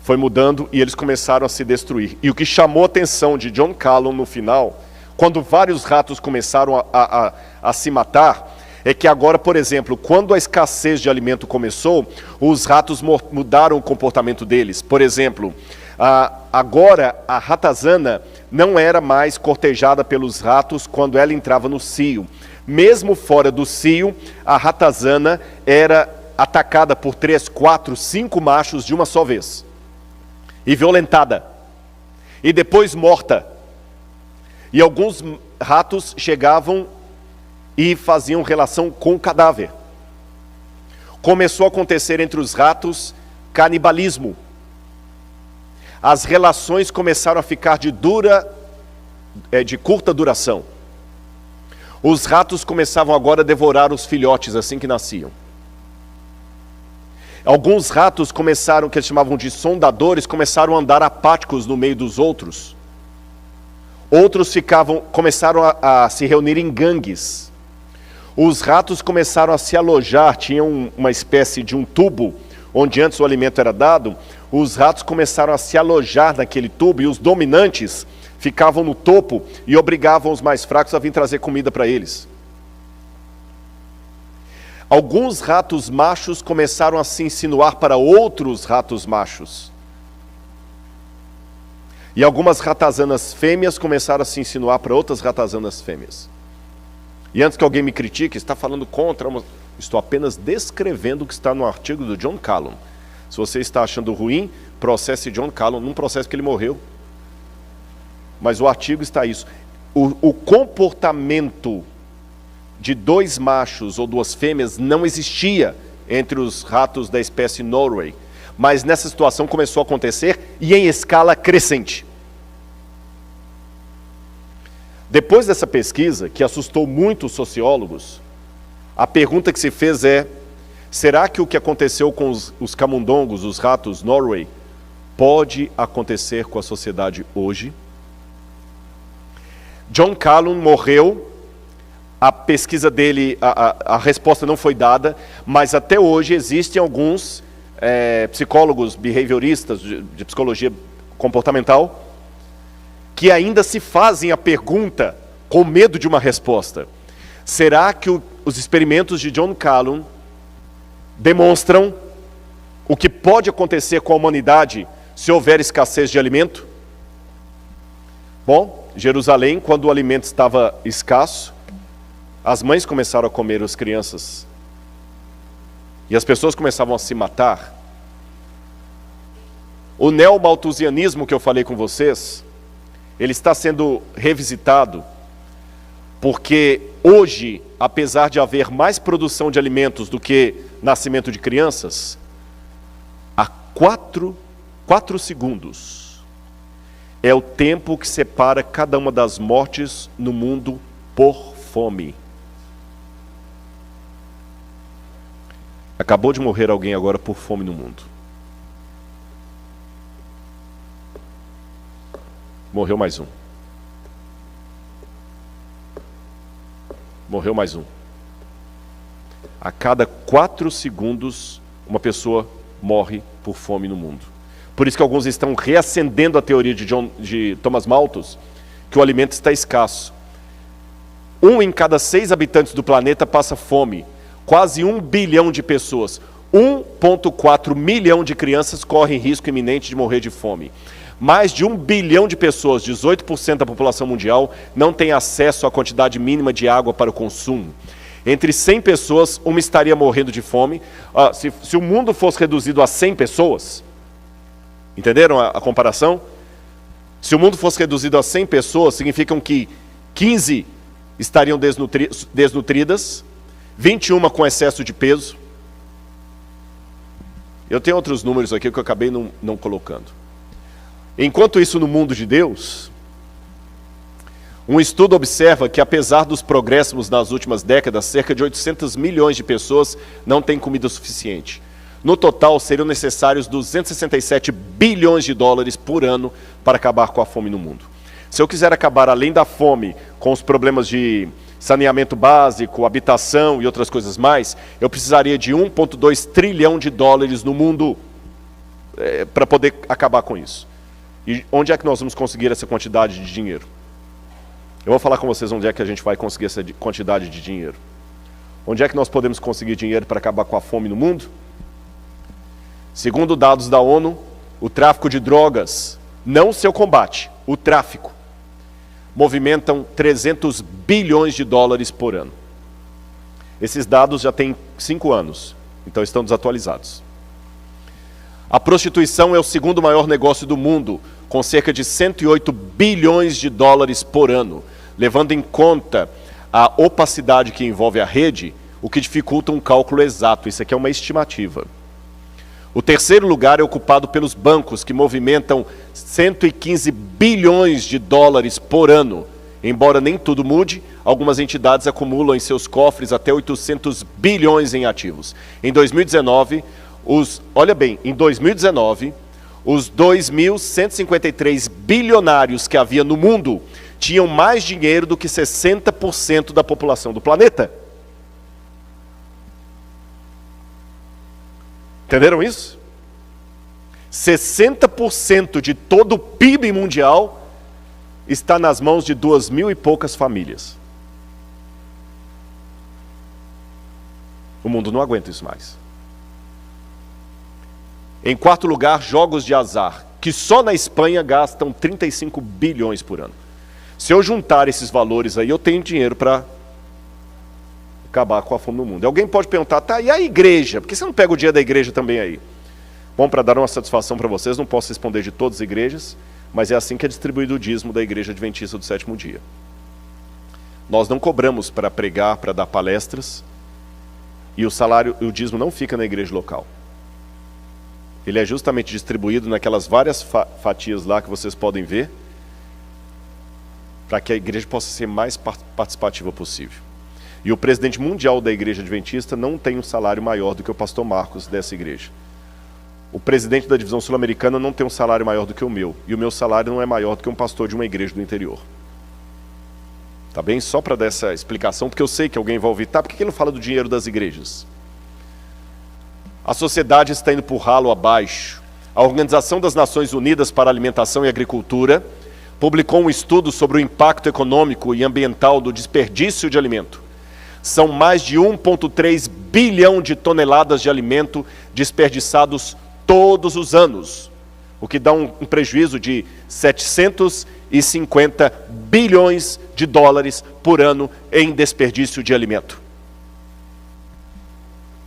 Foi mudando e eles começaram a se destruir. E o que chamou a atenção de John Calhoun no final, quando vários ratos começaram a se matar, é que agora, por exemplo, quando a escassez de alimento começou, os ratos mudaram o comportamento deles. Por exemplo, agora a ratazana não era mais cortejada pelos ratos quando ela entrava no cio. Mesmo fora do cio, a ratazana era atacada por 3, 4, 5 machos de uma só vez. E violentada. e depois morta. E alguns ratos chegavam e faziam relação com o cadáver. Começou a acontecer entre os ratos canibalismo. As relações começaram a ficar de curta duração. Os ratos começavam agora a devorar os filhotes assim que nasciam. Alguns ratos começaram, que eles chamavam de sondadores, começaram a andar apáticos no meio dos outros. Outros começaram a se reunir em gangues. Os ratos começaram a se alojar, tinham uma espécie de um tubo, onde antes o alimento era dado. Os ratos começaram a se alojar naquele tubo e os dominantes ficavam no topo e obrigavam os mais fracos a vir trazer comida para eles. Alguns ratos machos começaram a se insinuar para outros ratos machos. E algumas ratazanas fêmeas começaram a se insinuar para outras ratazanas fêmeas. E antes que alguém me critique, está falando contra, estou apenas descrevendo o que está no artigo do John Calhoun. Se você está achando ruim, processe John Calhoun, num processo que ele morreu. Mas o artigo está isso. O comportamento de dois machos ou duas fêmeas não existia entre os ratos da espécie Norway. Mas nessa situação começou a acontecer e em escala crescente. Depois dessa pesquisa, que assustou muito os sociólogos, a pergunta que se fez é: será que o que aconteceu com os camundongos, os ratos Norway, pode acontecer com a sociedade hoje? John Calhoun morreu, a pesquisa dele, a resposta não foi dada, mas até hoje existem alguns psicólogos behavioristas de psicologia comportamental que ainda se fazem a pergunta com medo de uma resposta. Será que os experimentos de John Calhoun demonstram o que pode acontecer com a humanidade se houver escassez de alimento? Bom, Jerusalém, quando o alimento estava escasso, as mães começaram a comer as crianças. E as pessoas começavam a se matar. O neomalthusianismo que eu falei com vocês, ele está sendo revisitado, porque hoje, apesar de haver mais produção de alimentos do que nascimento de crianças, há 4 segundos é o tempo que separa cada uma das mortes no mundo por fome. Acabou de morrer alguém agora por fome no mundo. Morreu mais um. Morreu mais um. A cada 4 segundos, uma pessoa morre por fome no mundo. Por isso que alguns estão reacendendo a teoria de Thomas Malthus, que o alimento está escasso. 1 em cada 6 habitantes do planeta passa fome. Quase 1 bilhão de pessoas. 1,4 milhão de crianças correm risco iminente de morrer de fome. Mais de 1 bilhão de pessoas, 18% da população mundial, não tem acesso à quantidade mínima de água para o consumo. Entre 100 pessoas, uma estaria morrendo de fome. Se o mundo fosse reduzido a 100 pessoas, entenderam a comparação? Se o mundo fosse reduzido a 100 pessoas, significam que 15 estariam desnutridas, 21 com excesso de peso. Eu tenho outros números aqui que eu acabei não colocando. Enquanto isso, no mundo de Deus, um estudo observa que, apesar dos progressos nas últimas décadas, cerca de 800 milhões de pessoas não têm comida suficiente. No total, seriam necessários 267 bilhões de dólares por ano para acabar com a fome no mundo. Se eu quiser acabar, além da fome, com os problemas de saneamento básico, habitação e outras coisas mais, eu precisaria de 1,2 trilhão de dólares no mundo para poder acabar com isso. E onde é que nós vamos conseguir essa quantidade de dinheiro? Eu vou falar com vocês onde é que a gente vai conseguir essa quantidade de dinheiro. Onde é que nós podemos conseguir dinheiro para acabar com a fome no mundo? Segundo dados da ONU, o tráfico de drogas, não o seu combate, o tráfico, movimentam 300 bilhões de dólares por ano. Esses dados já têm 5 anos, então estão desatualizados. A prostituição é o segundo maior negócio do mundo, com cerca de 108 bilhões de dólares por ano, levando em conta a opacidade que envolve a rede, o que dificulta um cálculo exato. Isso aqui é uma estimativa. O terceiro lugar é ocupado pelos bancos, que movimentam 115 bilhões de dólares por ano. Embora nem tudo mude, algumas entidades acumulam em seus cofres até 800 bilhões em ativos. Em 2019, em 2019, os 2.153 bilionários que havia no mundo tinham mais dinheiro do que 60% da população do planeta. Entenderam isso? 60% de todo o PIB mundial está nas mãos de 2.000 e poucas famílias. O mundo não aguenta isso mais. Em quarto lugar, jogos de azar, que só na Espanha gastam 35 bilhões por ano. Se eu juntar esses valores aí, eu tenho dinheiro para acabar com a fome no mundo. Alguém pode perguntar, tá, e a igreja? Por que você não pega o dia da igreja também aí? Bom, para dar uma satisfação para vocês, não posso responder de todas as igrejas, mas é assim que é distribuído o dízimo da Igreja Adventista do Sétimo Dia. Nós não cobramos para pregar, para dar palestras, e o dízimo não fica na igreja local. Ele é justamente distribuído naquelas várias fatias lá que vocês podem ver, para que a igreja possa ser mais participativa possível. E o presidente mundial da Igreja Adventista não tem um salário maior do que o pastor Marcos dessa igreja. O presidente da divisão sul-americana não tem um salário maior do que o meu. E o meu salário não é maior do que um pastor de uma igreja do interior. Tá bem? Só para dar essa explicação, porque eu sei que alguém vai ouvir. Tá, por que ele não fala do dinheiro das igrejas? A sociedade está indo por ralo abaixo. A Organização das Nações Unidas para a Alimentação e Agricultura publicou um estudo sobre o impacto econômico e ambiental do desperdício de alimento. São mais de 1,3 bilhão de toneladas de alimento desperdiçados todos os anos, o que dá um prejuízo de 750 bilhões de dólares por ano em desperdício de alimento.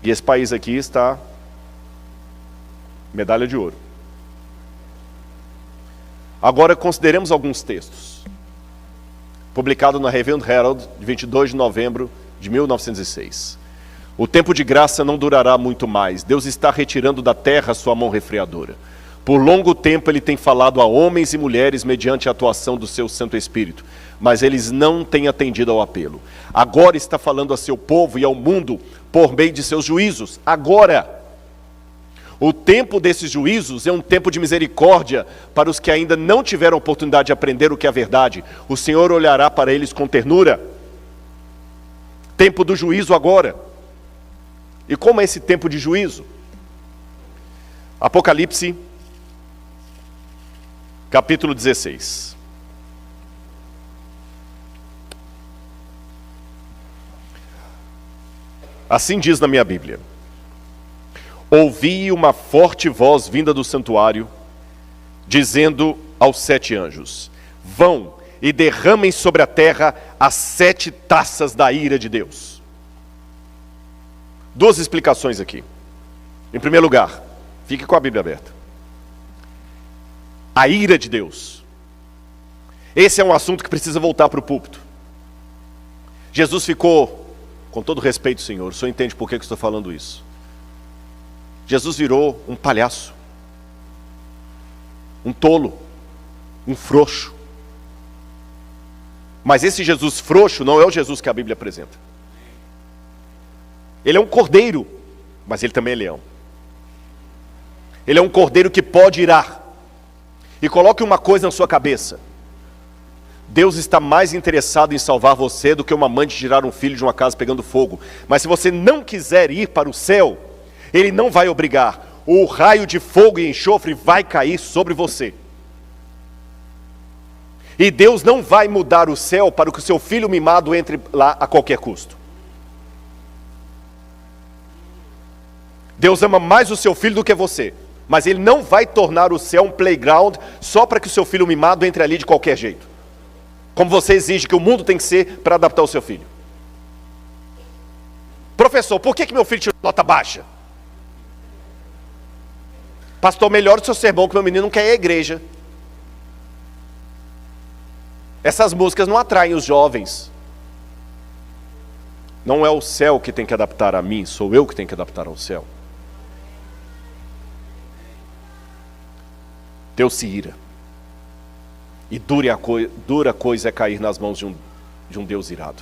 E esse país aqui está medalha de ouro. Agora consideremos alguns textos. Publicado na Review and Herald, de 22 de novembro de 1906. O tempo de graça não durará muito mais. Deus está retirando da terra a sua mão refreadora. Por longo tempo ele tem falado a homens e mulheres mediante a atuação do seu Santo Espírito, mas eles não têm atendido ao apelo. Agora está falando a seu povo e ao mundo por meio de seus juízos. Agora! O tempo desses juízos é um tempo de misericórdia para os que ainda não tiveram oportunidade de aprender o que é a verdade. O Senhor olhará para eles com ternura. Tempo do juízo agora. E como é esse tempo de juízo? Apocalipse, capítulo 16. Assim diz na minha Bíblia: ouvi uma forte voz vinda do santuário, dizendo aos 7 anjos: vão e derramem sobre a terra as 7 taças da ira de Deus. 2 explicações aqui. Em primeiro lugar, fique com a Bíblia aberta. A ira de Deus. Esse é um assunto que precisa voltar para o púlpito. Jesus ficou, com todo respeito, Senhor, o Senhor entende por que eu estou falando isso. Jesus virou um palhaço, um tolo, um frouxo. Mas esse Jesus frouxo não é o Jesus que a Bíblia apresenta. Ele é um cordeiro, mas ele também é leão. Ele é um cordeiro que pode irar. E coloque uma coisa na sua cabeça: Deus está mais interessado em salvar você do que uma mãe de tirar um filho de uma casa pegando fogo. Mas se você não quiser ir para o céu, Ele não vai obrigar. O raio de fogo e enxofre vai cair sobre você. E Deus não vai mudar o céu para que o seu filho mimado entre lá a qualquer custo. Deus ama mais o seu filho do que você, mas Ele não vai tornar o céu um playground só para que o seu filho mimado entre ali de qualquer jeito, como você exige que o mundo tem que ser para adaptar o seu filho. Professor, por que meu filho tirou nota baixa? Pastor, melhora o seu sermão que meu menino não quer ir à igreja. Essas músicas não atraem os jovens. Não é o céu que tem que adaptar a mim, sou eu que tenho que adaptar ao céu. Deus se ira. E dura coisa é cair nas mãos de um Deus irado.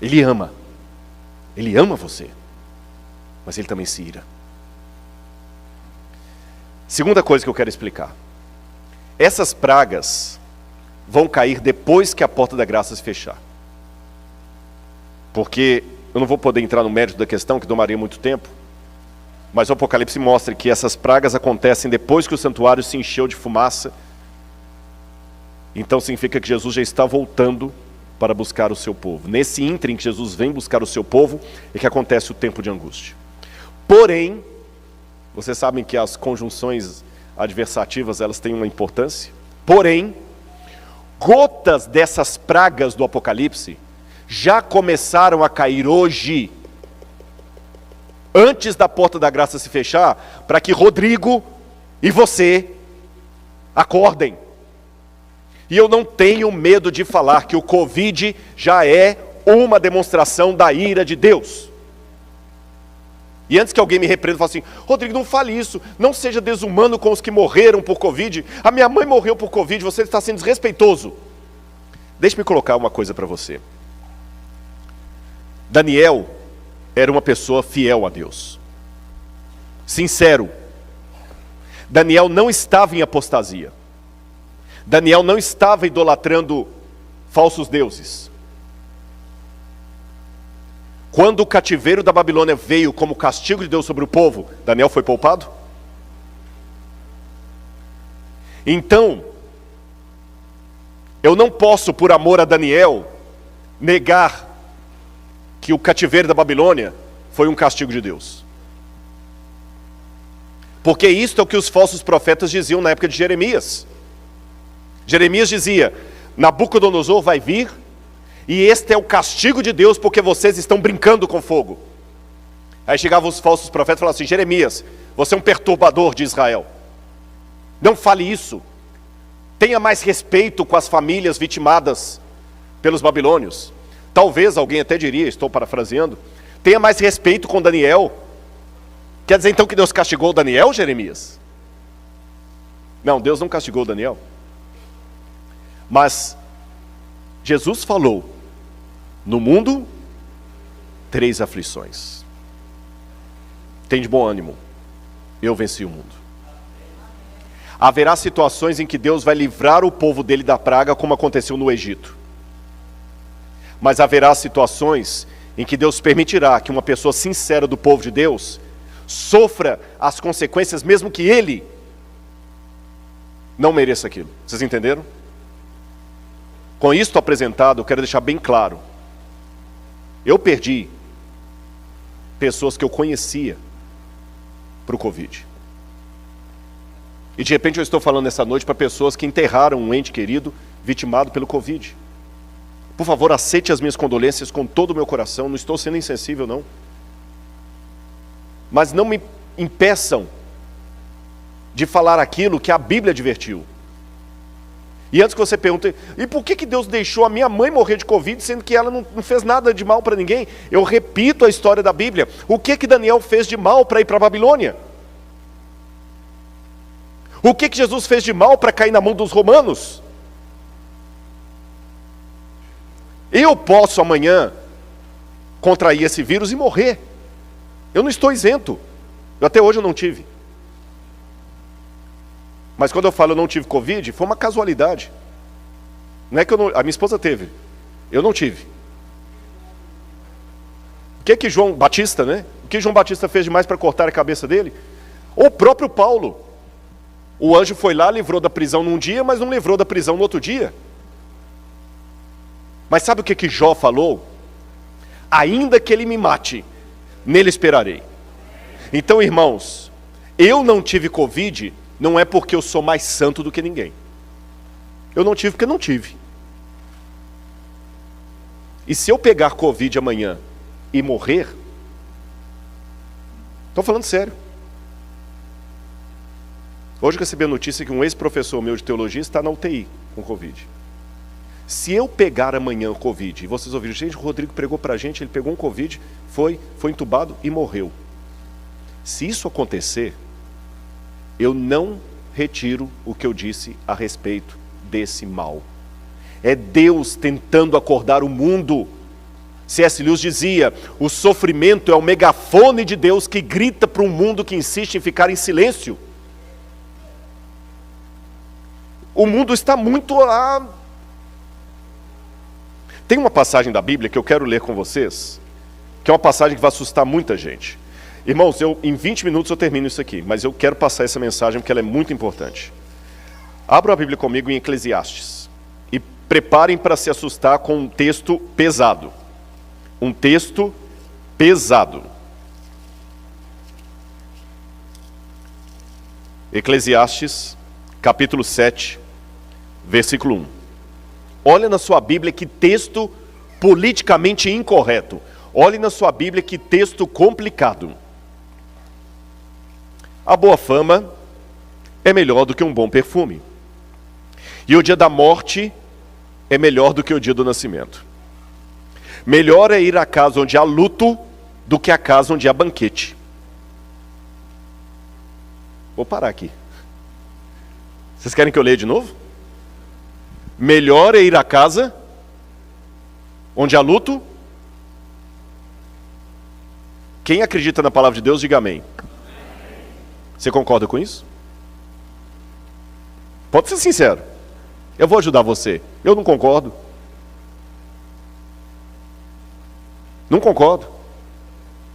Ele ama você, mas Ele também se ira. Segunda coisa que eu quero explicar. Essas pragas vão cair depois que a porta da graça se fechar. Porque eu não vou poder entrar no mérito da questão, que tomaria muito tempo, mas o Apocalipse mostra que essas pragas acontecem depois que o santuário se encheu de fumaça. Então significa que Jesus já está voltando para buscar o seu povo. Nesse ínterim que Jesus vem buscar o seu povo, é que acontece o tempo de angústia. Porém, vocês sabem que as conjunções adversativas, elas têm uma importância. Porém, gotas dessas pragas do Apocalipse já começaram a cair hoje, antes da porta da graça se fechar, para que Rodrigo e você acordem. E eu não tenho medo de falar que o Covid já é uma demonstração da ira de Deus. E antes que alguém me repreenda e fale assim: Rodrigo, não fale isso, não seja desumano com os que morreram por Covid. A minha mãe morreu por Covid, você está sendo desrespeitoso. Deixe-me colocar uma coisa para você. Daniel era uma pessoa fiel a Deus, sincero. Daniel não estava em apostasia. Daniel não estava idolatrando falsos deuses. Quando o cativeiro da Babilônia veio como castigo de Deus sobre o povo, Daniel foi poupado? Então, eu não posso, por amor a Daniel, negar que o cativeiro da Babilônia foi um castigo de Deus. Porque isto é o que os falsos profetas diziam na época de Jeremias. Jeremias dizia: Nabucodonosor vai vir, e este é o castigo de Deus, porque vocês estão brincando com fogo. Aí chegavam os falsos profetas e falavam assim: Jeremias, você é um perturbador de Israel. Não fale isso. Tenha mais respeito com as famílias vitimadas pelos babilônios. Talvez alguém até diria, estou parafraseando, tenha mais respeito com Daniel. Quer dizer então que Deus castigou Daniel, Jeremias? Não, Deus não castigou Daniel. Mas Jesus falou: no mundo, 3 aflições. Tem de bom ânimo, eu venci o mundo. Haverá situações em que Deus vai livrar o povo dele da praga, como aconteceu no Egito. Mas haverá situações em que Deus permitirá que uma pessoa sincera do povo de Deus sofra as consequências, mesmo que ele não mereça aquilo. Vocês entenderam? Com isto apresentado, eu quero deixar bem claro: eu perdi pessoas que eu conhecia para o Covid. E de repente eu estou falando essa noite para pessoas que enterraram um ente querido vitimado pelo Covid. Por favor, aceite as minhas condolências com todo o meu coração, não estou sendo insensível não. Mas não me impeçam de falar aquilo que a Bíblia advertiu. E antes que você pergunte: e por que Deus deixou a minha mãe morrer de Covid, sendo que ela não fez nada de mal para ninguém? Eu repito a história da Bíblia. O que Daniel fez de mal para ir para a Babilônia? O que Jesus fez de mal para cair na mão dos romanos? Eu posso amanhã contrair esse vírus e morrer. Eu não estou isento. Até hoje eu não tive. Mas quando eu falo eu não tive Covid, foi uma casualidade. Não é que a minha esposa teve, eu não tive. O que João Batista, né? O que João Batista fez demais para cortar a cabeça dele? O próprio Paulo. O anjo foi lá, livrou da prisão num dia, mas não livrou da prisão no outro dia. Mas sabe o que Jó falou? Ainda que ele me mate, nele esperarei. Então, irmãos, eu não tive Covid, não é porque eu sou mais santo do que ninguém. Eu não tive porque não tive. E se eu pegar Covid amanhã e morrer, estou falando sério. Hoje eu recebi a notícia que um ex-professor meu de teologia está na UTI. com Covid. Se eu pegar amanhã o Covid, e vocês ouviram, gente, o Rodrigo pregou pra gente, ele pegou um Covid, foi entubado e morreu. Se isso acontecer, eu não retiro o que eu disse a respeito desse mal. É Deus tentando acordar o mundo. C.S. Lewis dizia, o sofrimento é o megafone de Deus que grita para um mundo que insiste em ficar em silêncio. O mundo está muito lá. Tem uma passagem da Bíblia que eu quero ler com vocês, que é uma passagem que vai assustar muita gente. Irmãos, em 20 minutos eu termino isso aqui, mas eu quero passar essa mensagem porque ela é muito importante. Abra a Bíblia comigo em Eclesiastes e preparem para se assustar com um texto pesado. Um texto pesado. Eclesiastes, capítulo 7, versículo 1. Olha na sua Bíblia que texto politicamente incorreto. Olhe na sua Bíblia que texto complicado. A boa fama é melhor do que um bom perfume. E o dia da morte é melhor do que o dia do nascimento. Melhor é ir à casa onde há luto do que à casa onde há banquete. Vou parar aqui. Vocês querem que eu leia de novo? Melhor é ir à casa onde há luto. Quem acredita na palavra de Deus, diga amém. Você concorda com isso? Pode ser sincero. Eu vou ajudar você. Eu não concordo. Não concordo.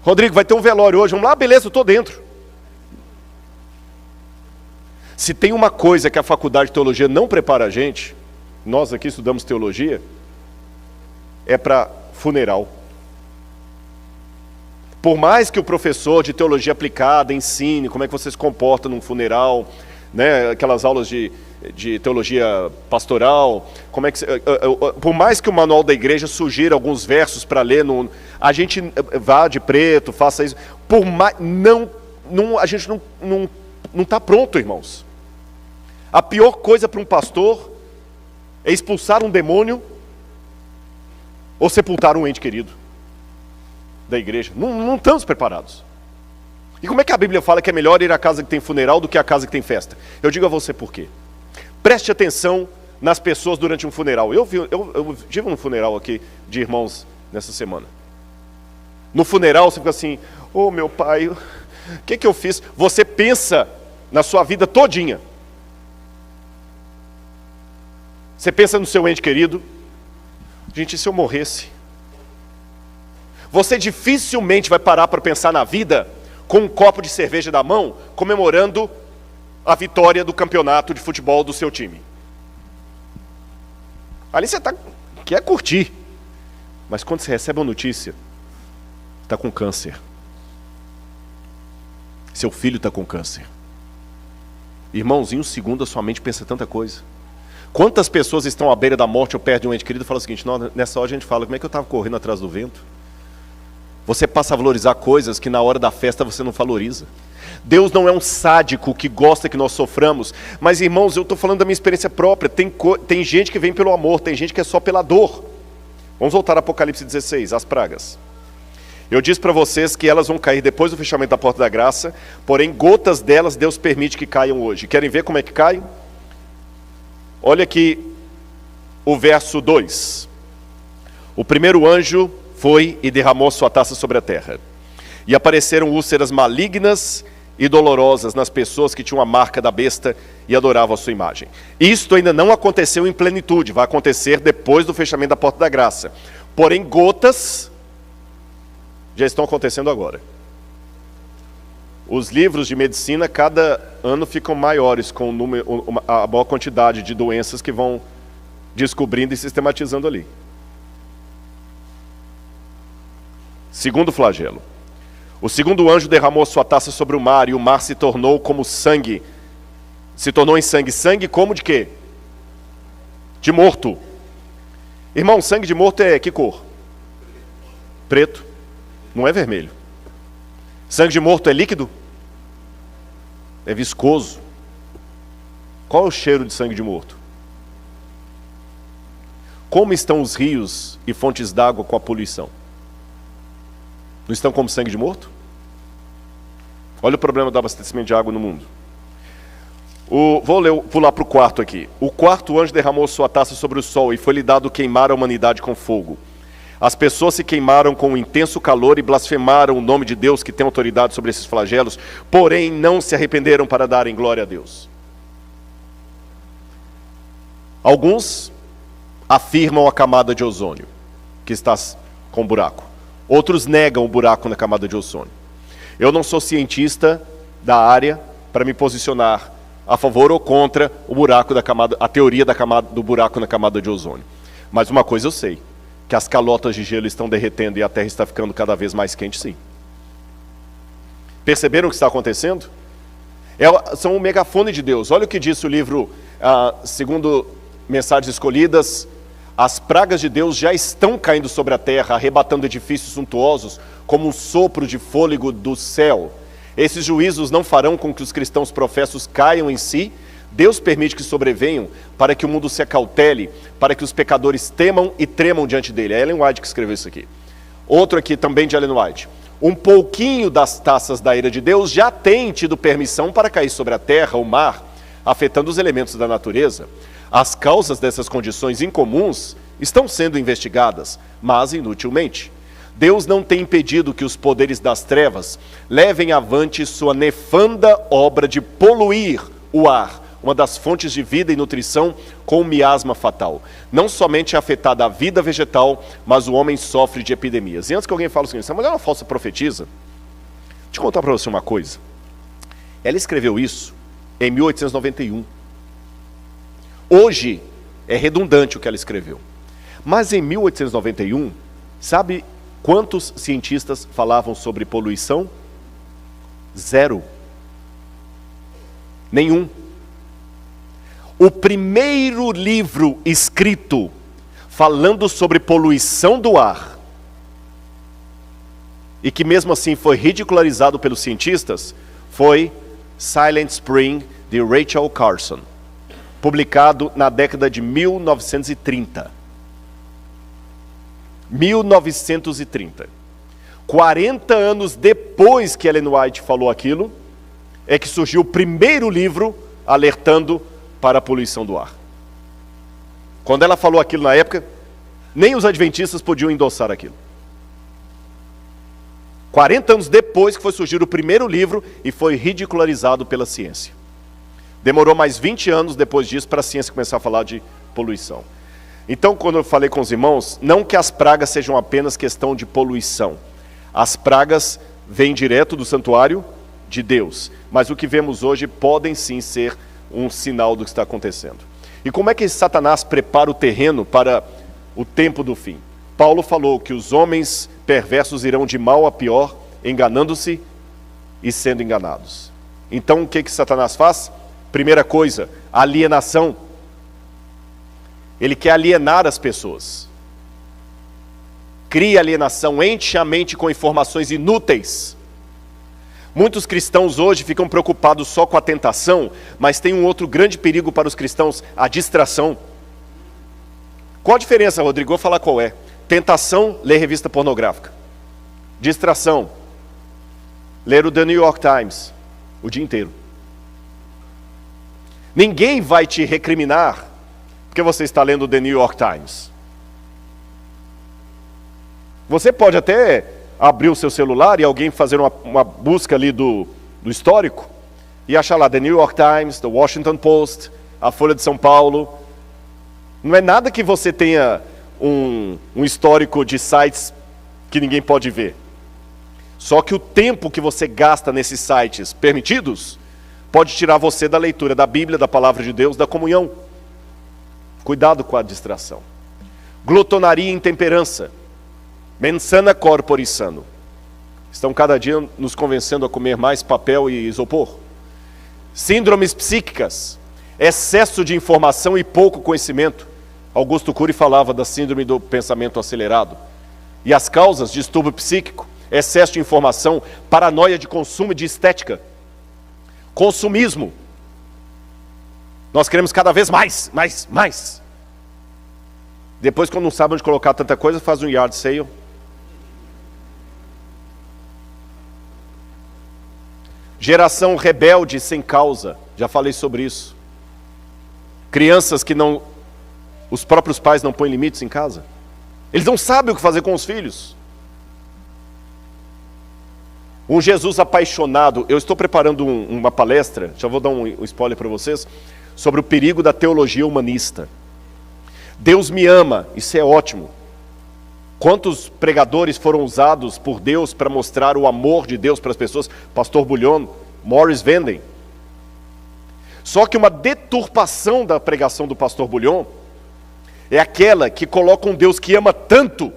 Rodrigo, vai ter um velório hoje. Vamos lá, beleza, eu estou dentro. Se tem uma coisa que a faculdade de teologia não prepara a gente, nós aqui estudamos teologia, é para funeral. Por mais que o professor de teologia aplicada ensine como é que você se comporta num funeral, né, aquelas aulas de teologia pastoral, como é que por mais que o manual da igreja sugira alguns versos para ler, a gente vá de preto, faça isso, por mais, a gente não está pronto, irmãos. A pior coisa para um pastor é expulsar um demônio ou sepultar um ente querido da igreja. Não estamos preparados. E como é que a Bíblia fala que é melhor ir à casa que tem funeral do que à casa que tem festa? Eu digo a você por quê. Preste atenção nas pessoas durante um funeral. Eu tive um funeral aqui de irmãos nessa semana. No funeral você fica assim, oh meu pai, o que eu fiz? Você pensa na sua vida todinha. Você pensa no seu ente querido. Gente, e se eu morresse? Você dificilmente vai parar para pensar na vida com um copo de cerveja na mão, comemorando a vitória do campeonato de futebol do seu time. Ali você quer curtir. Mas quando você recebe uma notícia, está com câncer. Seu filho está com câncer. Irmãos, em um segundo a sua mente pensa tanta coisa. Quantas pessoas estão à beira da morte ou perto de um ente querido e falam o seguinte, nessa hora a gente fala, como é que eu estava correndo atrás do vento? Você passa a valorizar coisas que na hora da festa você não valoriza. Deus não é um sádico que gosta que nós soframos. Mas irmãos, eu estou falando da minha experiência própria. Tem gente que vem pelo amor, tem gente que é só pela dor. Vamos voltar a Apocalipse 16, as pragas. Eu disse para vocês que elas vão cair depois do fechamento da porta da graça. Porém, gotas delas Deus permite que caiam hoje. Querem ver como é que caem? Olha aqui o verso 2. O primeiro anjo foi e derramou sua taça sobre a terra. E apareceram úlceras malignas e dolorosas nas pessoas que tinham a marca da besta e adoravam a sua imagem. Isto ainda não aconteceu em plenitude, vai acontecer depois do fechamento da porta da graça. Porém, gotas já estão acontecendo agora. Os livros de medicina, cada ano ficam maiores, com a maior quantidade de doenças que vão descobrindo e sistematizando ali. Segundo flagelo. O segundo anjo derramou sua taça sobre o mar, e o mar se tornou como sangue. Se tornou em sangue. Sangue como de quê? De morto. Irmão, sangue de morto é que cor? Preto. Não é vermelho. Sangue de morto é líquido? É viscoso. Qual é o cheiro de sangue de morto? Como estão os rios e fontes d'água com a poluição? Não estão como sangue de morto? Olha o problema do abastecimento de água no mundo. Pular para o quarto aqui. O quarto anjo derramou sua taça sobre o sol e foi-lhe dado queimar a humanidade com fogo. As pessoas se queimaram com um intenso calor e blasfemaram o nome de Deus que tem autoridade sobre esses flagelos, porém não se arrependeram para darem glória a Deus. Alguns afirmam a camada de ozônio, que está com buraco. Outros negam o buraco na camada de ozônio. Eu não sou cientista da área para me posicionar a favor ou contra o buraco da camada, a teoria do buraco na camada de ozônio. Mas uma coisa eu sei, que as calotas de gelo estão derretendo e a Terra está ficando cada vez mais quente, sim. Perceberam o que está acontecendo? São um megafone de Deus. Olha o que disse o livro, segundo Mensagens Escolhidas: as pragas de Deus já estão caindo sobre a terra, arrebatando edifícios suntuosos, como um sopro de fôlego do céu. Esses juízos não farão com que os cristãos professos caiam em si. Deus permite que sobrevenham para que o mundo se acautele, para que os pecadores temam e tremam diante dele. É Ellen White que escreveu isso aqui. Outro aqui também de Ellen White. Um pouquinho das taças da ira de Deus já tem tido permissão para cair sobre a terra, o mar, afetando os elementos da natureza. As causas dessas condições incomuns estão sendo investigadas, mas inutilmente. Deus não tem impedido que os poderes das trevas levem avante sua nefanda obra de poluir o ar, uma das fontes de vida e nutrição, com um miasma fatal. Não somente é afetada a vida vegetal, mas o homem sofre de epidemias. E antes que alguém fale o seguinte: essa mulher é uma falsa profetisa. Deixa eu contar para você uma coisa. Ela escreveu isso em 1891. Hoje é redundante o que ela escreveu. Mas em 1891, sabe quantos cientistas falavam sobre poluição? 0. Nenhum. O primeiro livro escrito falando sobre poluição do ar, e que mesmo assim foi ridicularizado pelos cientistas, foi Silent Spring, de Rachel Carson, publicado na década de 1930. 1930. 40 anos depois que Ellen White falou aquilo, é que surgiu o primeiro livro alertando para a poluição do ar. Quando ela falou aquilo na época, nem os adventistas podiam endossar aquilo. 40 anos depois que foi surgir o primeiro livro e foi ridicularizado pela ciência. Demorou mais 20 anos depois disso para a ciência começar a falar de poluição. Então, quando eu falei com os irmãos, não que as pragas sejam apenas questão de poluição. As pragas vêm direto do santuário de Deus. Mas o que vemos hoje podem sim ser um sinal do que está acontecendo. E como é que Satanás prepara o terreno para o tempo do fim? Paulo falou que os homens perversos irão de mal a pior, enganando-se e sendo enganados. Então, o que Satanás faz? Primeira coisa, alienação. Ele quer alienar as pessoas. Cria alienação, enche a mente com informações inúteis. Muitos cristãos hoje ficam preocupados só com a tentação, mas tem um outro grande perigo para os cristãos: a distração. Qual a diferença, Rodrigo? Vou falar qual é. Tentação, ler revista pornográfica. Distração, ler o The New York Times o dia inteiro. Ninguém vai te recriminar porque você está lendo o The New York Times. Você pode até abrir o seu celular e alguém fazer uma busca ali do histórico e achar lá The New York Times, The Washington Post, a Folha de São Paulo. Não é nada que você tenha um histórico de sites que ninguém pode ver. Só que o tempo que você gasta nesses sites permitidos pode tirar você da leitura da Bíblia, da Palavra de Deus, da comunhão. Cuidado com a distração. Glutonaria e intemperança. Mensana corpore sano. Estão cada dia nos convencendo a comer mais papel e isopor. Síndromes psíquicas. Excesso de informação e pouco conhecimento. Augusto Cury falava da síndrome do pensamento acelerado. E as causas: distúrbio psíquico, excesso de informação, paranoia de consumo e de estética. Consumismo. Nós queremos cada vez mais. Depois, quando não sabe onde colocar tanta coisa, faz um yard sale. Geração rebelde sem causa, já falei sobre isso. Crianças que não, os próprios pais não põem limites em casa. Eles não sabem o que fazer com os filhos. Um Jesus apaixonado. Eu estou preparando uma palestra, já vou dar um spoiler para vocês, sobre o perigo da teologia humanista. Deus me ama, isso é ótimo. Quantos pregadores foram usados por Deus para mostrar o amor de Deus para as pessoas? Pastor Bullion, Morris Venden. Só que uma deturpação da pregação do pastor Bullion é aquela que coloca um Deus que ama tanto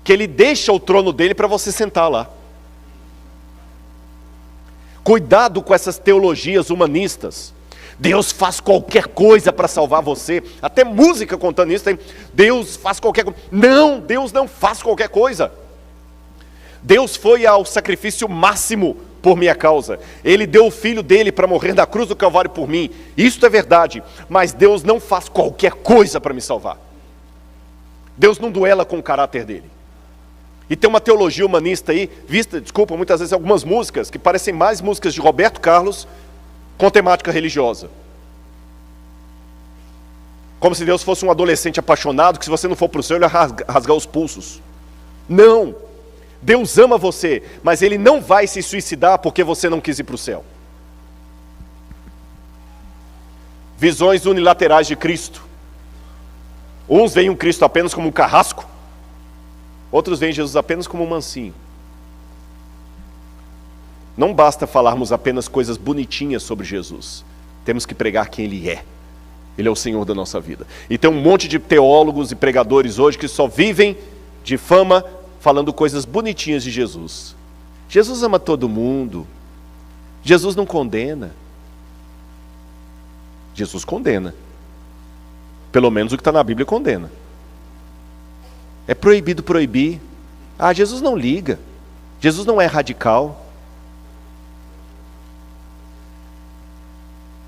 que ele deixa o trono dele para você sentar lá. Cuidado com essas teologias humanistas. Deus faz qualquer coisa para salvar você. Até música contando isso tem. Deus faz qualquer coisa. Não, Deus não faz qualquer coisa. Deus foi ao sacrifício máximo por minha causa. Ele deu o filho dele para morrer na cruz do Calvário por mim. Isso é verdade. Mas Deus não faz qualquer coisa para me salvar. Deus não duela com o caráter dele. E tem uma teologia humanista aí, vista, desculpa, muitas vezes algumas músicas que parecem mais músicas de Roberto Carlos com temática religiosa. Como se Deus fosse um adolescente apaixonado, que se você não for para o céu, ele vai rasgar os pulsos. Não! Deus ama você, mas Ele não vai se suicidar porque você não quis ir para o céu. Visões unilaterais de Cristo. Uns veem um Cristo apenas como um carrasco, outros veem Jesus apenas como um mansinho. Não basta falarmos apenas coisas bonitinhas sobre Jesus. Temos que pregar quem Ele é. Ele é o Senhor da nossa vida. E tem um monte de teólogos e pregadores hoje que só vivem de fama falando coisas bonitinhas de Jesus. Jesus ama todo mundo. Jesus não condena. Jesus condena. Pelo menos o que está na Bíblia condena. É proibido proibir. Ah, Jesus não liga. Jesus não é radical.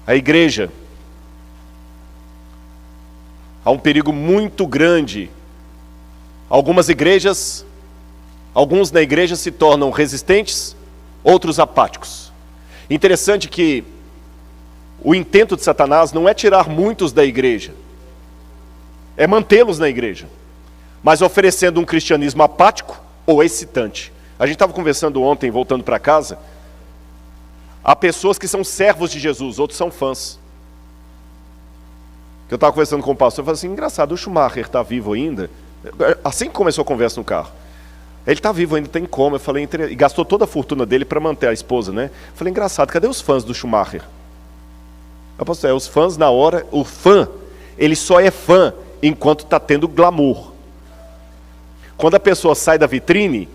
A igreja, há um perigo muito grande. Alguns na igreja se tornam resistentes, outros apáticos. Interessante que o intento de Satanás não é tirar muitos da igreja, é mantê-los na igreja, mas oferecendo um cristianismo apático ou excitante. A gente estava conversando ontem, voltando para casa. Há pessoas que são servos de Jesus, outros são fãs. Eu estava conversando com o pastor, eu falei assim, engraçado, o Schumacher está vivo ainda? Assim que começou a conversa no carro. Ele está vivo ainda, tem como. Eu falei, e gastou toda a fortuna dele para manter a esposa, né? Eu falei, engraçado, cadê os fãs do Schumacher? Eu pastor, os fãs na hora, o fã, ele só é fã enquanto está tendo glamour. Quando a pessoa sai da vitrine,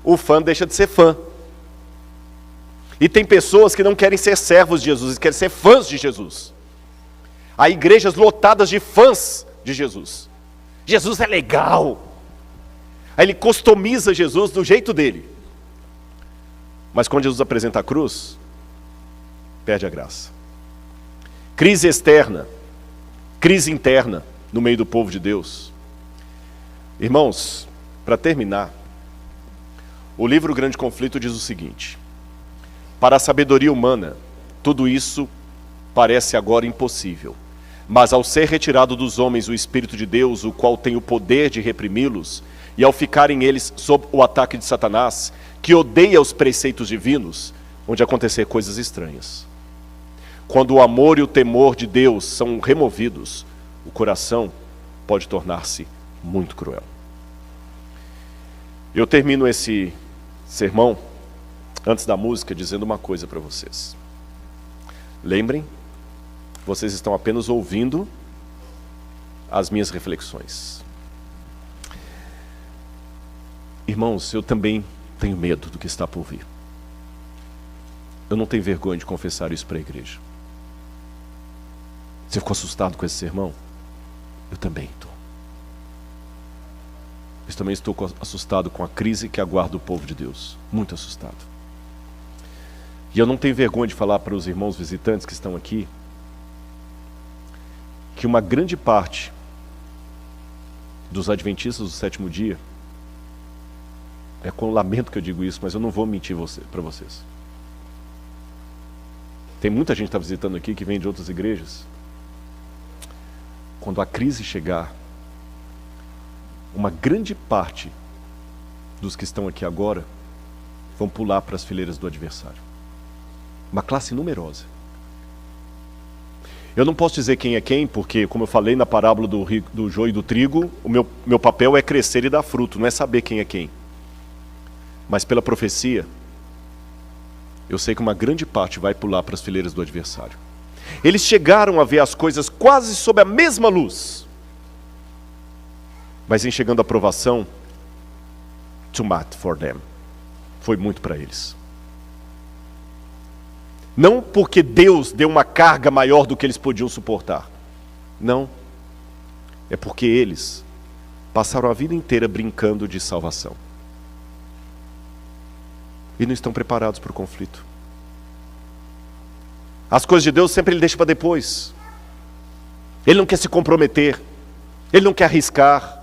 o fã deixa de ser fã. E tem pessoas que não querem ser servos de Jesus, querem ser fãs de Jesus. Há igrejas lotadas de fãs de Jesus. Jesus é legal. Aí ele customiza Jesus do jeito dele. Mas quando Jesus apresenta a cruz, perde a graça. Crise externa, crise interna no meio do povo de Deus. Irmãos, para terminar, o livro Grande Conflito diz o seguinte: para a sabedoria humana, tudo isso parece agora impossível. Mas ao ser retirado dos homens o Espírito de Deus, o qual tem o poder de reprimi-los, e ao ficarem eles sob o ataque de Satanás, que odeia os preceitos divinos, onde acontecer coisas estranhas. Quando o amor e o temor de Deus são removidos, o coração pode tornar-se muito cruel. Eu termino esse sermão antes da música, dizendo uma coisa para vocês. Lembrem, vocês estão apenas ouvindo as minhas reflexões. Irmãos, eu também tenho medo do que está por vir. Eu não tenho vergonha de confessar isso para a igreja. Você ficou assustado com esse sermão? Eu também estou. Eu também estou assustado com a crise que aguarda o povo de Deus. Muito assustado. E eu não tenho vergonha de falar para os irmãos visitantes que estão aqui que uma grande parte dos adventistas do sétimo dia, é com lamento que eu digo isso, mas eu não vou mentir para vocês. Tem muita gente que está visitando aqui que vem de outras igrejas. Quando a crise chegar, uma grande parte dos que estão aqui agora vão pular para as fileiras do adversário. Uma classe numerosa. Eu não posso dizer quem é quem, porque, como eu falei na parábola do joio e do trigo, o meu papel é crescer e dar fruto, não é saber quem é quem. Mas pela profecia, eu sei que uma grande parte vai pular para as fileiras do adversário. Eles chegaram a ver as coisas quase sob a mesma luz. Mas em chegando a aprovação, too much for them. Foi muito para eles. Não porque Deus deu uma carga maior do que eles podiam suportar. Não. É porque eles passaram a vida inteira brincando de salvação. E não estão preparados para o conflito. As coisas de Deus sempre Ele deixa para depois. Ele não quer se comprometer. Ele não quer arriscar.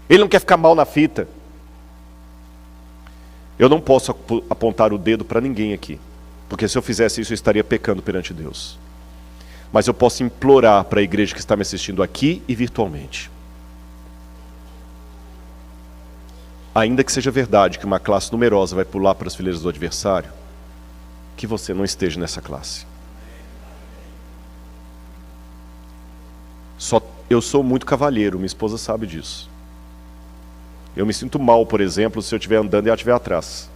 Ele não quer ficar mal na fita. Eu não posso apontar o dedo para ninguém aqui. Porque se eu fizesse isso, eu estaria pecando perante Deus. Mas eu posso implorar para a igreja que está me assistindo aqui e virtualmente. Ainda que seja verdade que uma classe numerosa vai pular para as fileiras do adversário, que você não esteja nessa classe. Eu sou muito cavalheiro, minha esposa sabe disso. Eu me sinto mal, por exemplo, se eu estiver andando e ela estiver atrás.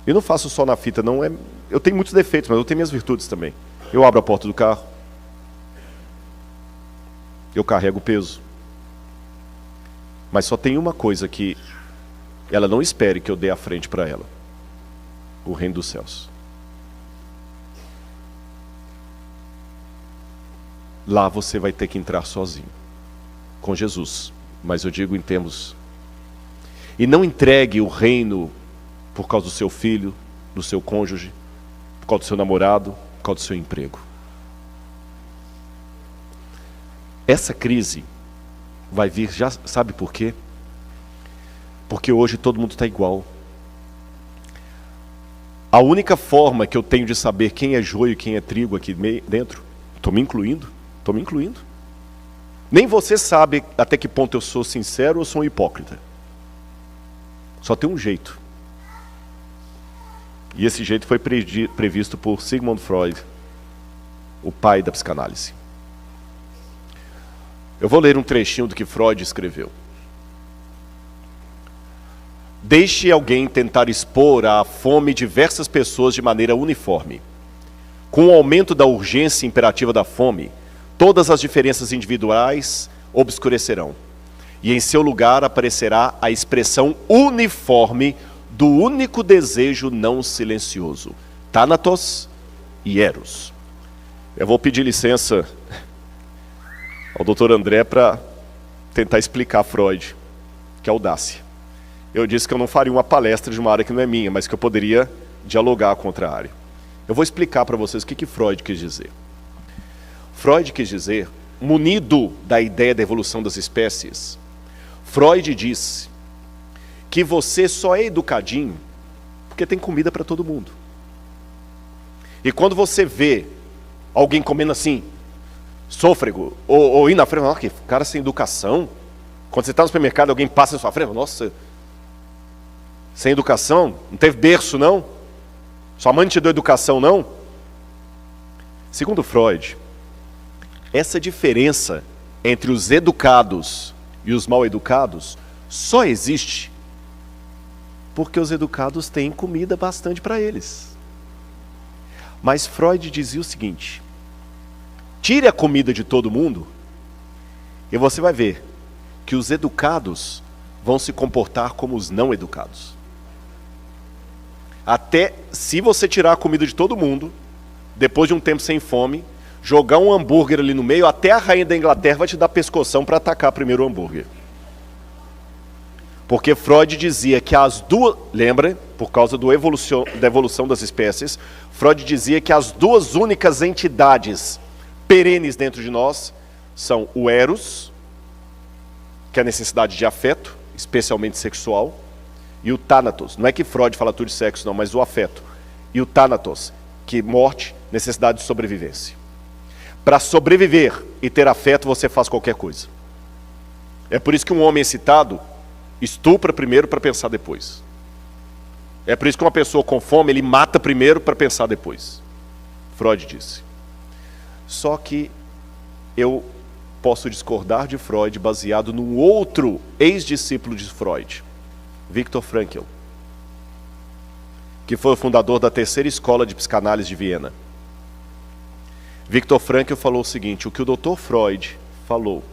E não faço só na fita, não é. Eu tenho muitos defeitos, mas eu tenho minhas virtudes também. Eu abro a porta do carro. Eu carrego o peso. Mas só tem uma coisa que ela não espere que eu dê à frente para ela: o reino dos céus. Lá você vai ter que entrar sozinho, com Jesus. Mas eu digo em termos... E não entregue o reino por causa do seu filho, do seu cônjuge, por causa do seu namorado, por causa do seu emprego. Essa crise vai vir, já sabe por quê? Porque hoje todo mundo está igual. A única forma que eu tenho de saber quem é joio e quem é trigo aqui dentro, estou me incluindo. Nem você sabe até que ponto eu sou sincero ou sou um hipócrita. Só tem um jeito. E esse jeito foi previsto por Sigmund Freud, o pai da psicanálise. Eu vou ler um trechinho do que Freud escreveu. Deixe alguém tentar expor à fome diversas pessoas de maneira uniforme. Com o aumento da urgência imperativa da fome, todas as diferenças individuais obscurecerão. E em seu lugar aparecerá a expressão uniforme do único desejo não silencioso: Thanatos e Eros. Eu vou pedir licença ao Dr. André para tentar explicar Freud. Que audácia. Eu disse que eu não faria uma palestra de uma área que não é minha, mas que eu poderia dialogar com outra área. Eu vou explicar para vocês o que Freud quis dizer. Freud quis dizer, munido da ideia da evolução das espécies, Freud disse que você só é educadinho porque tem comida para todo mundo. E quando você vê alguém comendo assim, sôfrego, ou ir na frente, que cara sem educação. Quando você está no supermercado, alguém passa na sua frente, nossa, sem educação, não teve berço não? Sua mãe não te deu educação não? Segundo Freud, essa diferença entre os educados e os mal educados só existe porque os educados têm comida bastante para eles. Mas Freud dizia o seguinte: tire a comida de todo mundo e você vai ver que os educados vão se comportar como os não educados. Até se você tirar a comida de todo mundo, depois de um tempo sem fome, jogar um hambúrguer ali no meio, até a rainha da Inglaterra vai te dar pescoção para atacar primeiro o hambúrguer. Porque Freud dizia que as duas... Lembra? Por causa da evolução das espécies, Freud dizia que as duas únicas entidades perenes dentro de nós são o eros, que é a necessidade de afeto, especialmente sexual, e o thanatos. Não é que Freud fala tudo de sexo, não, mas o afeto. E o thanatos, que morte, necessidade de sobrevivência. Para sobreviver e ter afeto, você faz qualquer coisa. É por isso que um homem excitado estupra primeiro para pensar depois. É por isso que uma pessoa com fome, ele mata primeiro para pensar depois. Freud disse. Só que eu posso discordar de Freud baseado num outro ex-discípulo de Freud, Viktor Frankl, que foi o fundador da terceira escola de psicanálise de Viena. Viktor Frankl falou o seguinte: o que o Dr. Freud falou,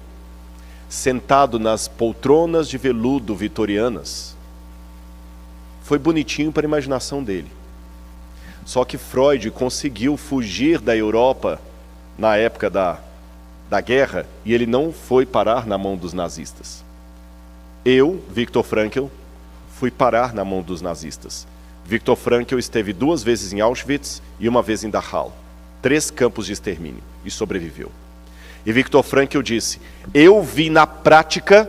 sentado nas poltronas de veludo vitorianas, foi bonitinho para a imaginação dele. Só que Freud conseguiu fugir da Europa na época da guerra, e ele não foi parar na mão dos nazistas. Eu, Viktor Frankl, fui parar na mão dos nazistas. Viktor Frankl esteve 2 vezes em Auschwitz e 1 vez em Dachau. 3 campos de extermínio, e sobreviveu. E Viktor Frankl disse: eu vi na prática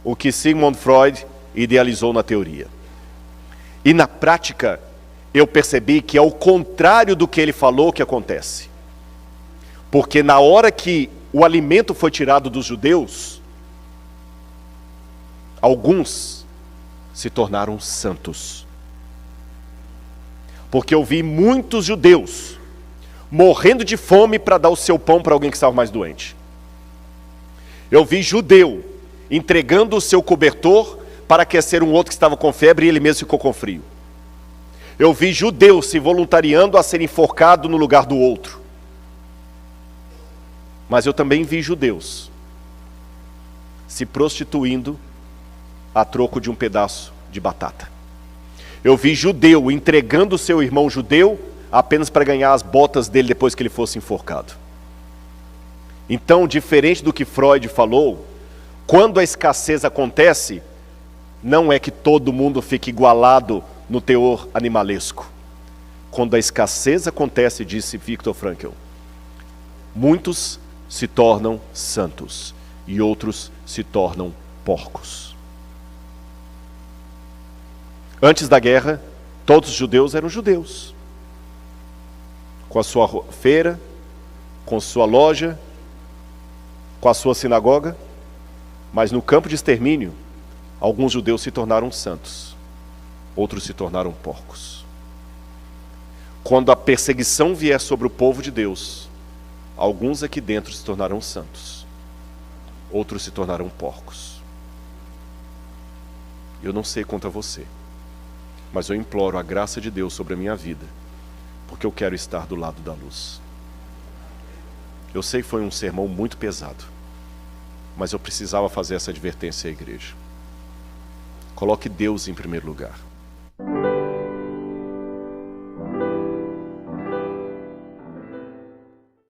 o que Sigmund Freud idealizou na teoria. E na prática, eu percebi que é o contrário do que ele falou que acontece. Porque na hora que o alimento foi tirado dos judeus, alguns se tornaram santos. Porque eu vi muitos judeus morrendo de fome para dar o seu pão para alguém que estava mais doente. Eu vi judeu entregando o seu cobertor para aquecer um outro que estava com febre e ele mesmo ficou com frio. Eu vi judeu se voluntariando a ser enforcado no lugar do outro. Mas eu também vi judeus se prostituindo a troco de um pedaço de batata. Eu vi judeu entregando o seu irmão judeu apenas para ganhar as botas dele depois que ele fosse enforcado. Então, diferente do que Freud falou, quando a escassez acontece, não é que todo mundo fique igualado no teor animalesco. Quando a escassez acontece, disse Viktor Frankl, muitos se tornam santos e outros se tornam porcos. Antes da guerra, todos os judeus eram judeus, com a sua feira, com sua loja, com a sua sinagoga, mas no campo de extermínio, alguns judeus se tornaram santos, outros se tornaram porcos. Quando a perseguição vier sobre o povo de Deus, alguns aqui dentro se tornarão santos, outros se tornarão porcos. Eu não sei quanto a você, mas eu imploro a graça de Deus sobre a minha vida, porque eu quero estar do lado da luz. Eu sei que foi um sermão muito pesado, mas eu precisava fazer essa advertência à igreja. Coloque Deus em primeiro lugar.